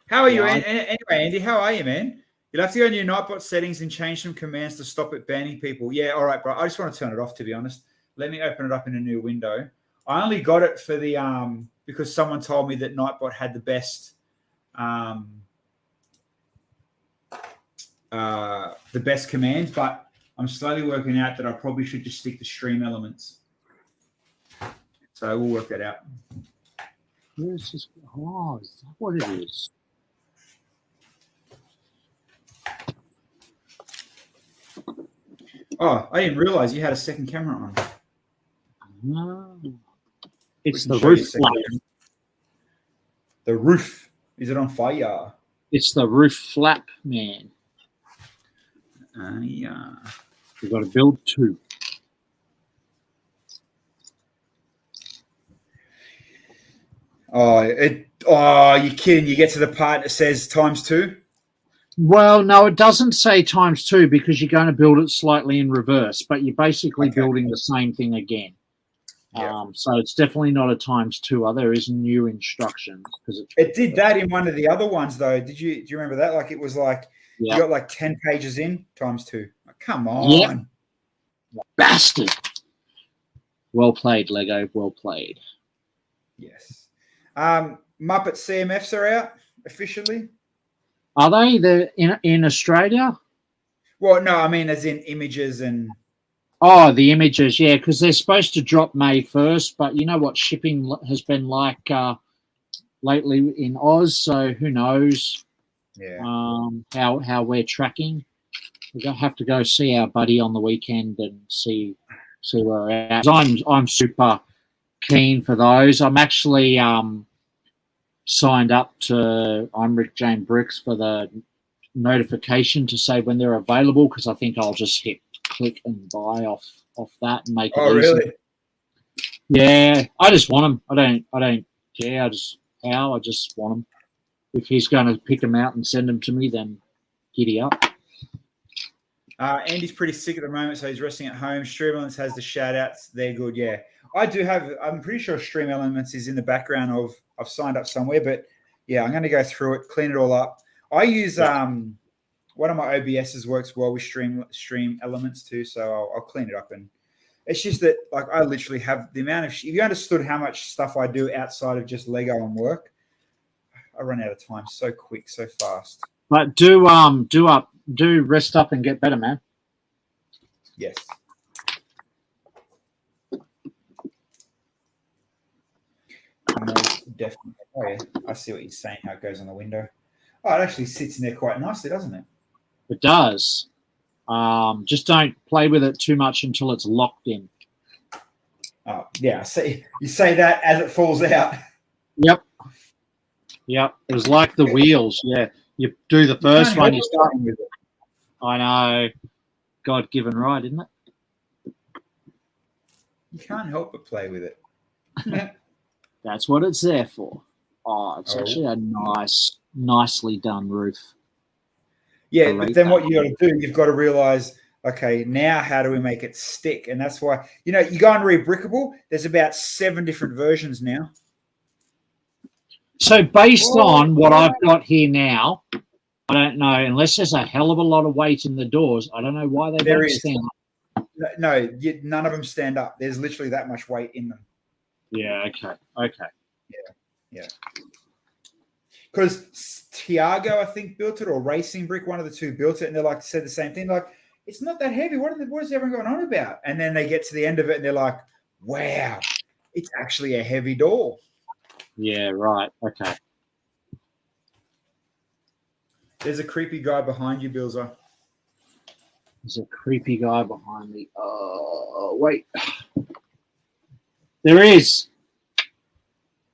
How are you? Anyway, Andy, how are you, man? You'll have to go into your Nightbot settings and change some commands to stop it banning people. Yeah, all right, bro. I just want to turn it off, to be honest. Let me open it up in a new window. I only got it for the because someone told me that Nightbot had the best commands, but I'm slowly working out that I probably should just stick to stream elements. So we'll work that out. Where's this? Oh, is that what it is? Oh, I didn't realize you had a second camera on. No. It's the roof flap. The roof. Is it on fire? It's the roof flap, man. Yeah. We've got to build 2. Oh, you kidding? You get to the part that says ×2? Well, no, it doesn't say ×2 because you're going to build it slightly in reverse, but you're basically building the same thing again. Yeah. So it's definitely not a ×2. There is new instructions because it did that in one of the other ones, though. Do you remember that? Like it was like you got like 10 pages in ×2. Like, come on, yep. Bastard. Well played, Lego. Well played. Yes. Muppet CMFs are out officially. Are they? They're in Australia? Well, no, I mean as in images and. Oh, the images, yeah, because they're supposed to drop May 1st, but you know what shipping has been like lately in Oz, so who knows? Yeah. How we're tracking. We're gonna have to go see our buddy on the weekend and see where we're at. I'm super keen for those. I'm actually signed up to Rick Jane Bricks for the notification to say when they're available because I think I'll just hit click and buy off that and make it easy. Really? Yeah, I just want them. I don't care. I just want them. If he's going to pick them out and send them to me, then giddy up. Andy's pretty sick at the moment, so he's resting at home. Stream Elements has the shout outs. They're good, yeah. I do have, I'm pretty sure Stream Elements is in the background of, I've signed up somewhere, but Yeah, I'm going to go through it, clean it all up. I use one of my OBSs works well with stream elements too, so I'll clean it up. And it's just that, like, I literally have the amount of. If you understood how much stuff I do outside of just Lego and work, I run out of time so quick, so fast. But do rest up and get better, man. Yes. Most definitely. Oh, yeah. I see what you're saying, how it goes on the window. Oh, it actually sits in there quite nicely, doesn't it? It does. Just don't play with it too much until it's locked in. Oh, yeah. See, you say that as it falls out. Yep. It was like the wheels. Yeah. You do the first one, you start with it. I know. God-given right, isn't it? You can't help but play with it. That's what it's there for. Oh, it's actually a nicely done roof. Yeah, but then what you got to do, you've got to realize, okay, now how do we make it stick? And that's why, you go and read Brickable, there's about 7 different versions now. So based on what I've got here now, I don't know, unless there's a hell of a lot of weight in the doors, I don't know why they don't stand up. No, none of them stand up. There's literally that much weight in them. Yeah, okay. Yeah. Because Tiago, I think, built it, or Racing Brick, one of the two built it, and they're like, said the same thing. Like, it's not that heavy. What is everyone going on about? And then they get to the end of it, and they're like, wow, it's actually a heavy door. Yeah, right. Okay. There's a creepy guy behind you, Bilsy. There's a creepy guy behind me. Oh, wait. There is.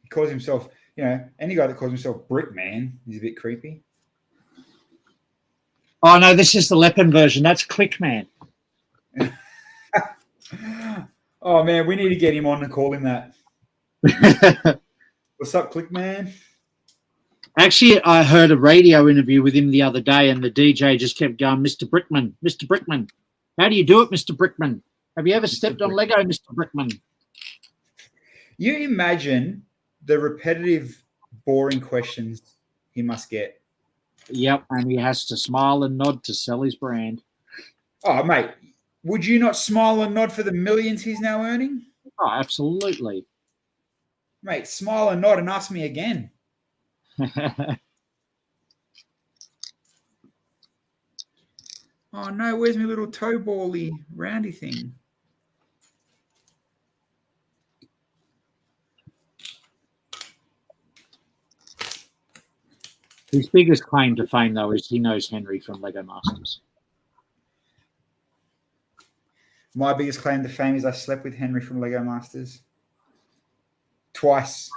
He calls himself, any guy that calls himself Brick Man is a bit creepy. Oh, no, this is the Leopard version. That's Clickman. Oh, man, we need to get him on and call him that. What's up, Clickman? Actually, I heard a radio interview with him the other day, and the DJ just kept going, Mr. Brickman, Mr. Brickman. How do you do it, Mr. Brickman? Have you ever stepped on Lego, Mr. Brickman? You imagine the repetitive, boring questions he must get. Yep, and he has to smile and nod to sell his brand. Oh, mate, would you not smile and nod for the millions he's now earning? Oh, absolutely. Mate, smile and nod and ask me again. Oh, no, where's my little toe bally roundy thing? His biggest claim to fame, though, is he knows Henry from Lego Masters. My biggest claim to fame is I slept with Henry from Lego Masters. Twice.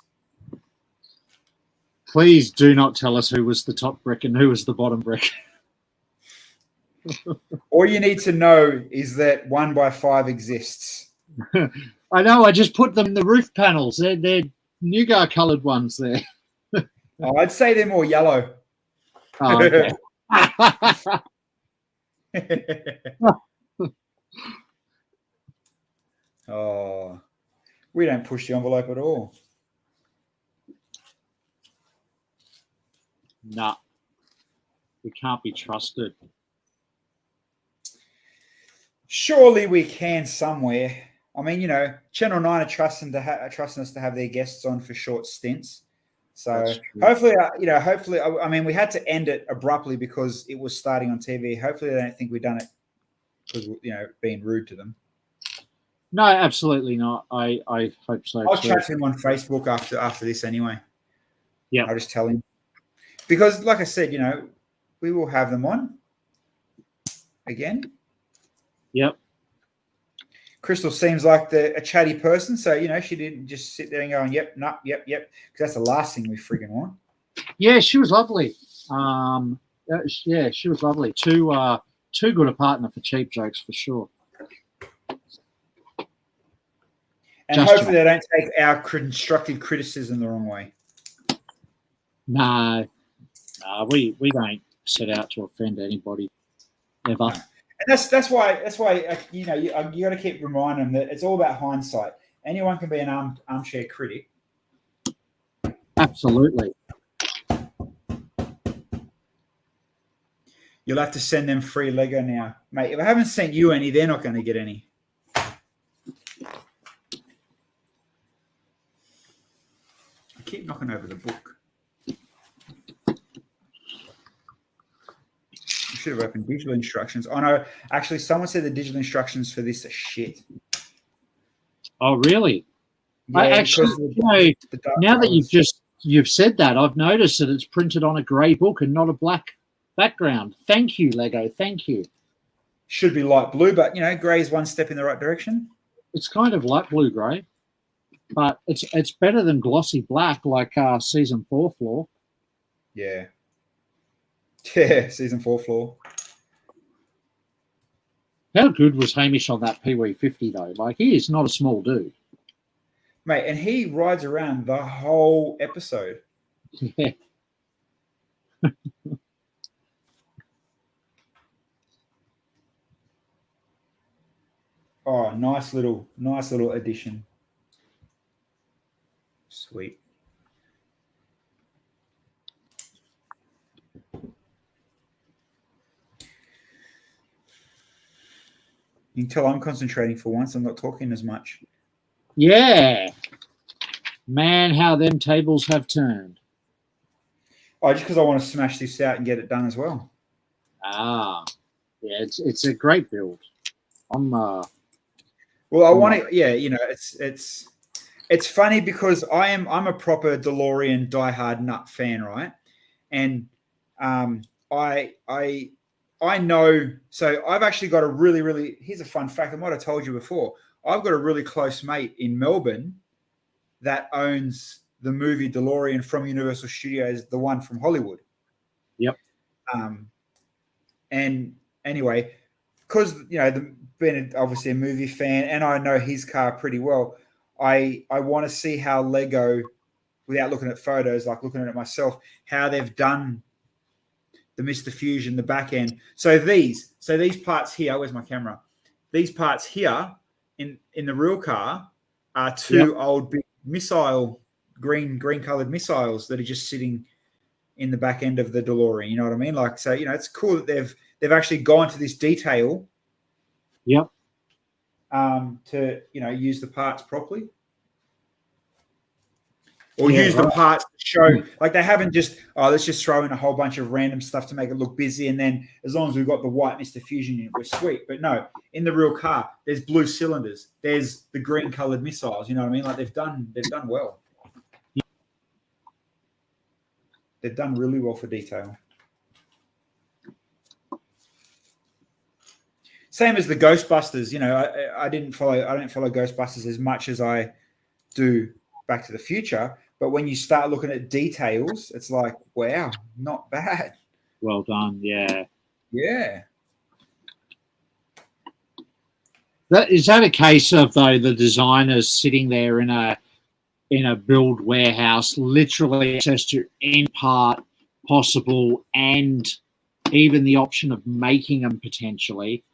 Please do not tell us who was the top brick and who was the bottom brick. All you need to know is that 1x5 exists. I know. I just put them in the roof panels. They're Nougat coloured ones there. Oh, I'd say they're more yellow. Oh, okay. Oh, we don't push the envelope at all. Nah, we can't be trusted. Surely we can somewhere. I mean, Channel 9 are trusting us to have their guests on for short stints. So hopefully, I mean, we had to end it abruptly because it was starting on TV. Hopefully they don't think we've done it because, being rude to them. No, absolutely not. I hope so. I'll chat to him on Facebook after this anyway. Yeah. I'll just tell him. Because like I said, we will have them on again. Yep. Crystal seems like a chatty person. So, she didn't just sit there and go, yep, no, yep. Because that's the last thing we friggin' want. Yeah, she was lovely. Yeah, she was lovely. Too good a partner for cheap jokes, for sure. And hopefully they don't take our constructive criticism the wrong way. No, we don't set out to offend anybody, ever. No. And that's why you got to keep reminding them that it's all about hindsight. Anyone can be an armchair critic. Absolutely. You'll have to send them free Lego now. Mate, if I haven't sent you any, they're not going to get any. I keep knocking over the book. I should have opened digital instructions. Oh, no. Actually, someone said the digital instructions for this are shit. Oh, really? Yeah, I actually, now that you've said that, I've noticed that it's printed on a grey book and not a black background. Thank you, Lego. Thank you. Should be light blue, but grey is one step in the right direction. It's kind of light blue grey, but it's better than glossy black like season 4 floor. Yeah. Yeah, season 4 floor. How good was Hamish on that Pee-wee 50 though? Like, he is not a small dude. Mate, and he rides around the whole episode. Yeah. Oh, nice little addition. Sweet. You can tell I'm concentrating for once. I'm not talking as much. Yeah. Man, how them tables have turned. Oh, just because I want to smash this out and get it done as well. Ah. Yeah, it's a great build. Well, I want to, it's funny because I'm a proper DeLorean diehard nut fan, right? And I know, so I've actually got a really, here's a fun fact. I might have told you before. I've got a really close mate in Melbourne that owns the movie DeLorean from Universal Studios, the one from Hollywood. Yep. And anyway, because, being obviously a movie fan and I know his car pretty well, I want to see how Lego, without looking at photos, like looking at it myself, how they've done the Mr. Fusion, the back end. So these parts here, where's my camera? These parts here in the real car are two old big missile, green colored missiles that are just sitting in the back end of the DeLorean. You know what I mean? Like, so, it's cool that they've actually gone to this detail. Yep. To, use the parts properly. Or use the parts to show, like they haven't just, let's just throw in a whole bunch of random stuff to make it look busy. And then as long as we've got the white Mr. Fusion unit, we're sweet. But no, in the real car, there's blue cylinders. There's the green colored missiles. You know what I mean? Like they've done well. They've done really well for detail. Same as the Ghostbusters. I don't follow Ghostbusters as much as I do Back to the Future. But when you start looking at details, it's like, wow, not bad. Well done, yeah. Yeah. Is that a case of, though, the designers sitting there in a build warehouse, literally access to any part possible and even the option of making them potentially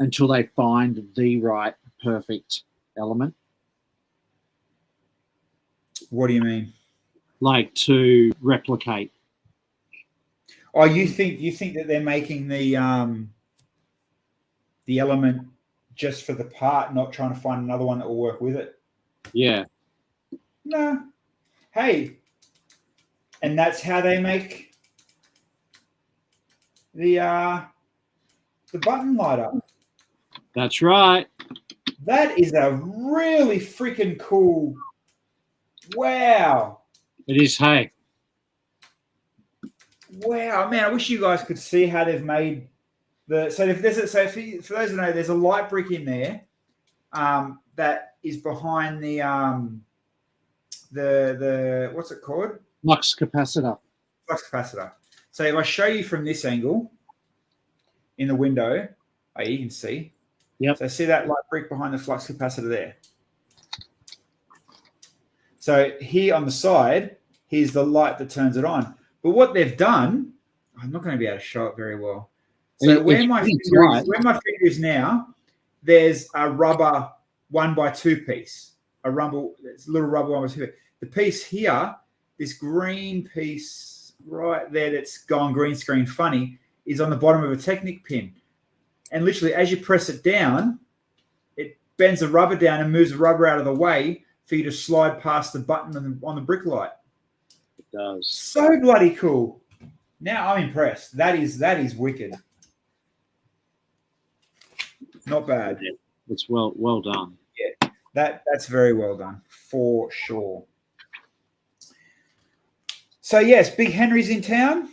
until they find the right perfect element? What do you mean? Like to replicate. Oh, you think that they're making the element just for the part, not trying to find another one that will work with it? Yeah. No. Hey, and that's how they make the button light up. That's right. That is a really freaking cool. Wow. It is, hey. Wow, man, I wish you guys could see how they've made for those who know, there's a light brick in there that is behind the what's it called? Flux capacitor. Flux capacitor. So if I show you from this angle in the window, you can see. Yep. So see that light brick behind the flux capacitor there. So here on the side, here's the light that turns it on. But what they've done, I'm not going to be able to show it very well. So where my finger is now, there's a rubber 1x2 piece. It's a little rubber 1x2. The piece here, this green piece right there that's gone green screen funny, is on the bottom of a Technic pin. And literally, as you press it down, it bends the rubber down and moves the rubber out of the way for you to slide past the button on the brick light. It does. So bloody cool. Now I'm impressed. That is wicked. Not bad. It's well done. Yeah, that's very well done for sure. So yes, Big Henry's in town.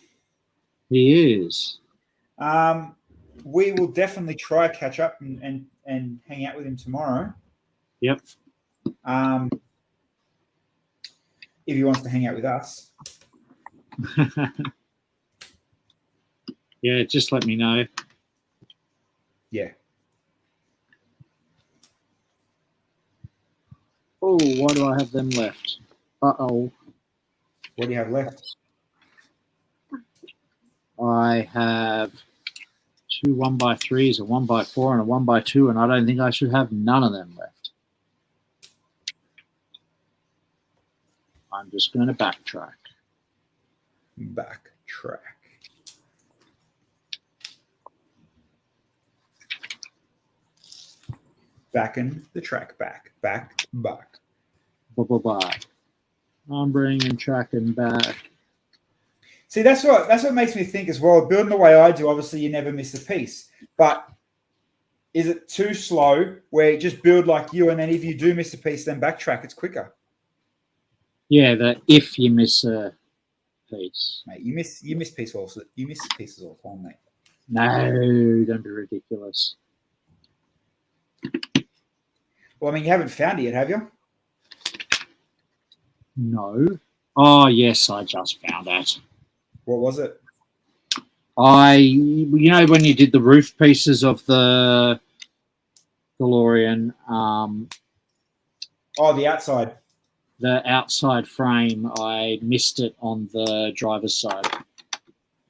He is. We will definitely try to catch up and hang out with him tomorrow. Yep. If he wants to hang out with us. Yeah, just let me know. Yeah. Oh, why do I have them left? Uh-oh. What do you have left? I have 2 1x3s, a 1x4, and a 1x2, and I don't think I should have none of them left. I'm just going to backtrack. Backtrack. Backing the track back. Back. Bye. I'm bringing tracking back. See, that's what makes me think as well. Building the way I do, obviously you never miss a piece. But is it too slow where you just build like you, and then if you do miss a piece, then backtrack, it's quicker? Yeah, that if you miss a piece. Mate, you miss pieces all the time, mate. No, don't be ridiculous. Well, I mean, you haven't found it yet, have you? No. Oh, yes, I just found it. What was it? You know, when you did the roof pieces of the DeLorean, The outside. the outside frame, I missed it on the driver's side.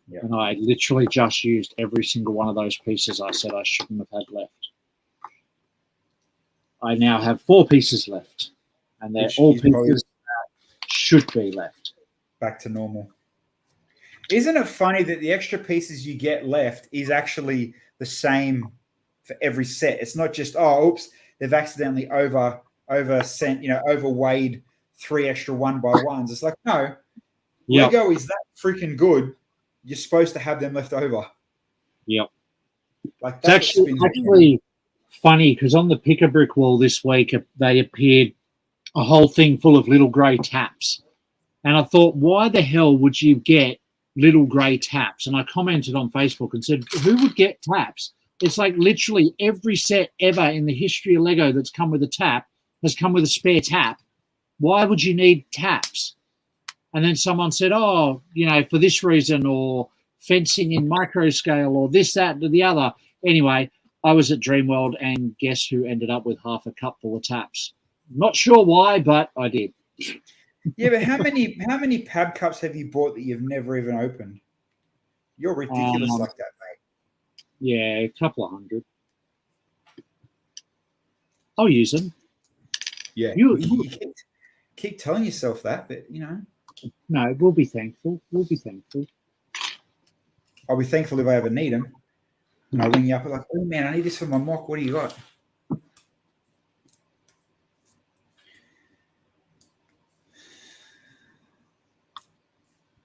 Yep. And I literally just used every single one of those pieces I said I shouldn't have had left. I now have 4 pieces left, and they're all pieces that should be left. Back to normal. Isn't it funny that the extra pieces you get left is actually the same for every set? It's not just, oops, they've accidentally overweighed 3 extra 1x1s. It's like, no, Lego is that freaking good. You're supposed to have them left over. Yep. Like it's actually funny because on the Pick a Brick wall this week, they appeared a whole thing full of little grey taps. And I thought, why the hell would you get little grey taps? And I commented on Facebook and said, who would get taps? It's like literally every set ever in the history of Lego that's come with a tap has come with a spare tap. Why would you need taps? And then someone said, for this reason, or fencing in micro scale, or this, that, or the other. Anyway, I was at Dreamworld, and guess who ended up with half a cup full of taps? Not sure why, but I did. Yeah, but how many Pab cups have you bought that you've never even opened? You're ridiculous like that, mate. Yeah, a couple of hundred. I'll use them. Yeah, you keep telling yourself that, but No, we'll be thankful. We'll be thankful. I'll be thankful if I ever need them. And I'll ring you up like, oh man, I need this for my mock. What do you got?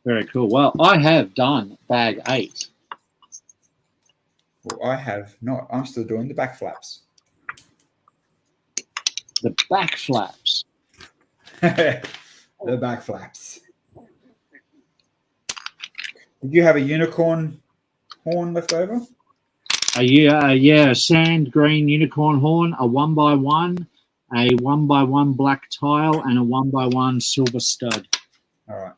Very cool. Well, I have done bag 8. Well, I have not. I'm still doing the back flaps. The back flaps. The back flaps. Did you have a unicorn horn left over? A sand green unicorn horn, a 1x1, a 1x1 black tile, and a 1x1 silver stud. All right.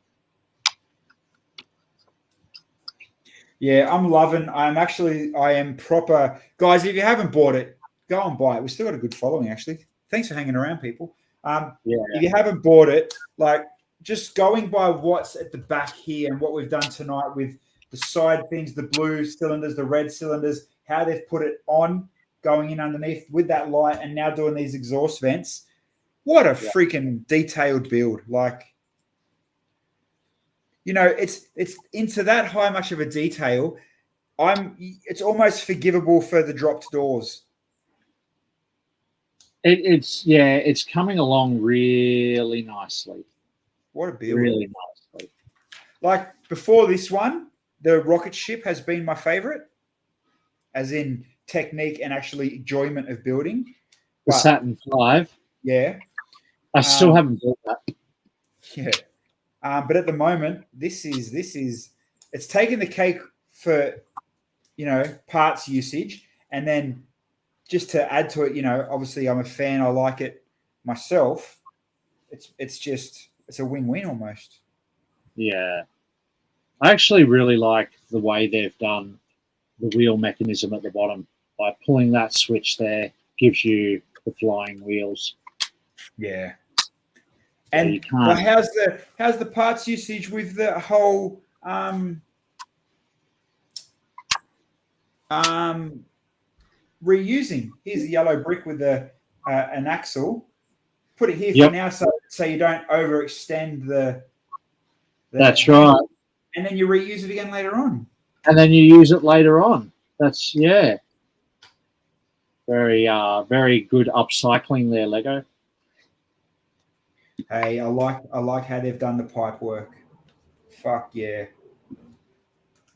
Yeah, I'm loving. I am proper. Guys, if you haven't bought it, go and buy it. We've still got a good following, actually. Thanks for hanging around, people. If you haven't bought it, like just going by what's at the back here and what we've done tonight with the side things, the blue cylinders, the red cylinders, how they've put it on, going in underneath with that light, and now doing these exhaust vents. What a freaking detailed build. Like, it's into that high much of a detail. It's almost forgivable for the dropped doors. It's coming along really nicely. What a build. Really nicely. Like before this one, the rocket ship has been my favorite, as in technique and actually enjoyment of building. The Saturn V. Yeah. I still haven't built that. Yeah. But at the moment, this is it's taking the cake for, parts usage. And then just to add to it, obviously I'm a fan. I like it myself. It's a win-win almost. Yeah. I actually really like the way they've done the wheel mechanism at the bottom. By pulling that switch there, gives you the flying wheels. Yeah. So and how's the parts usage with the whole reusing? Here's a yellow brick with an axle. Put it here for now, so you don't overextend the. That's right. And then you reuse it again later on. And then you use it later on. That's very very good upcycling there, Lego. Hey, I like how they've done the pipe work. Fuck yeah.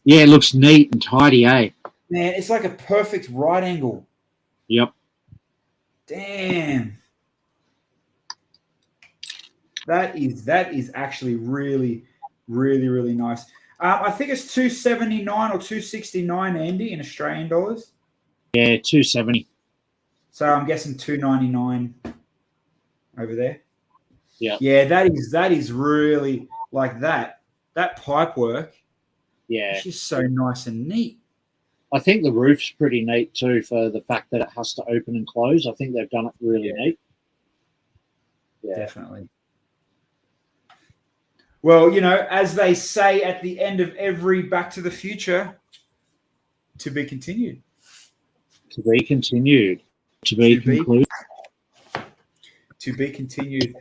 Yeah, it looks neat and tidy, eh? Man, it's like a perfect right angle. Yep. Damn. That is actually really, really, really nice. I think it's $279 or $269, Andy, in Australian dollars. Yeah, $270. So I'm guessing $299 over there. Yeah. Yeah, that is really like that pipe work. Yeah. It's just so nice and neat. I think the roof's pretty neat too for the fact that it has to open and close. I think they've done it really neat. Yeah. Definitely. Well, as they say at the end of every Back to the Future, to be continued. To be continued. To be concluded. To be continued.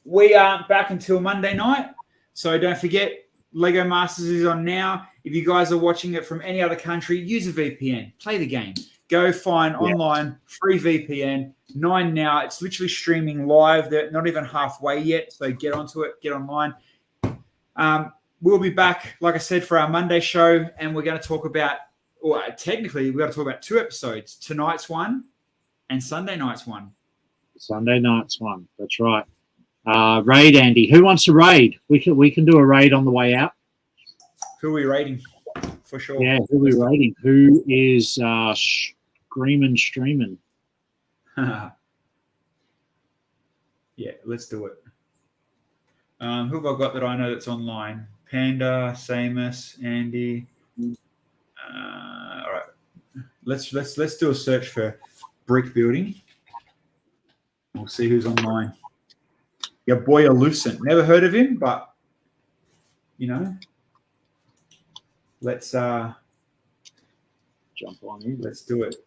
We aren't back until Monday night, so don't forget, Lego Masters is on now. If you guys are watching it from any other country, use a VPN. Play the game. Go find online, free VPN, 9 now. It's literally streaming live. They're not even halfway yet, so get onto it. Get online. We'll be back, like I said, for our Monday show, and we're going to talk about, or technically, we've got to talk about 2 episodes. Tonight's one and Sunday night's one. Sunday night's one. That's right. Raid, Andy. Who wants to raid? We can do a raid on the way out. Who are we raiding? For sure. Yeah, who are we raiding? Who is screaming, streaming? Yeah, let's do it. Who have I got that I know that's online? Panda, Samus, Andy. All right. Let's do a search for brick building. We'll see who's online. Your boy Lucent. Never heard of him, but let's jump on in. Let's do it.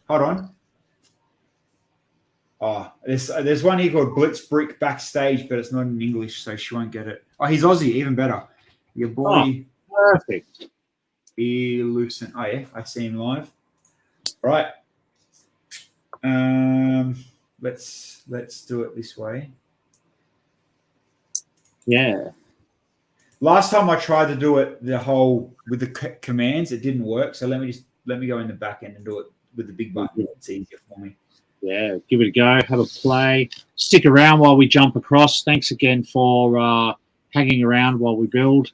Hold on. Oh, there's one here called Blitz Brick Backstage, but it's not in English, so she won't get it. Oh, he's Aussie, even better. Your boy. Oh, perfect. Lucent. Oh yeah, I see him live. All right. Let's do it this way. Yeah. Last time I tried to do it with the commands, it didn't work. So let me go in the back end and do it with the big button. It's easier for me. Yeah, give it a go. Have a play. Stick around while we jump across. Thanks again for hanging around while we build.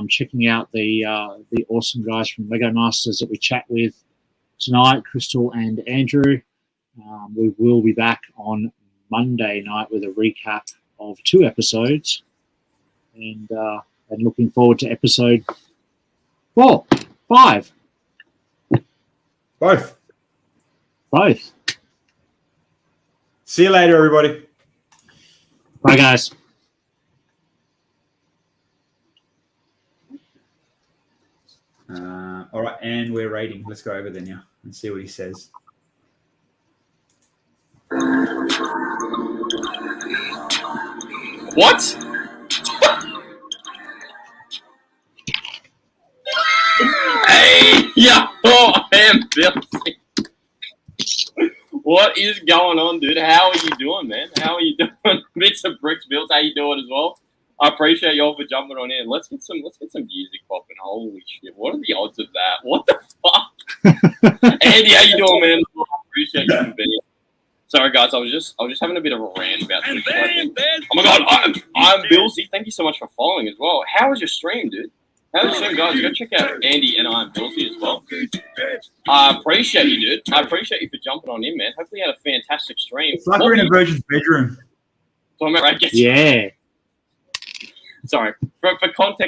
Checking out the awesome guys from Lego Masters that we chat with tonight, Crystal and Andrew. We will be back on Monday night with a recap of 2 episodes, and looking forward to episode 4, 5. Both. See you later, everybody. Bye, guys. All right, and we're rating. Let's go over there now and see what he says. What? Yeah, I am Bilsy. What is going on, dude? How are you doing, man? How are you doing? Bits of Bricks Bills, how you doing as well? I appreciate y'all for jumping on in. Let's get some music popping. Holy shit. What are the odds of that? What the fuck? Andy, how you doing, man? I appreciate you being here. Sorry guys, I was just having a bit of a rant about this. Oh my god, I'm Bilsy. Thank you so much for following as well. How was your stream, dude? How was your stream, guys? Go check out Andy and I'm Bilsy as well. I appreciate you, dude. I appreciate you for jumping on in, man. Hopefully you had a fantastic stream. It's like we're in a Virgin's bedroom. So I'm right. Yeah. Sorry. For context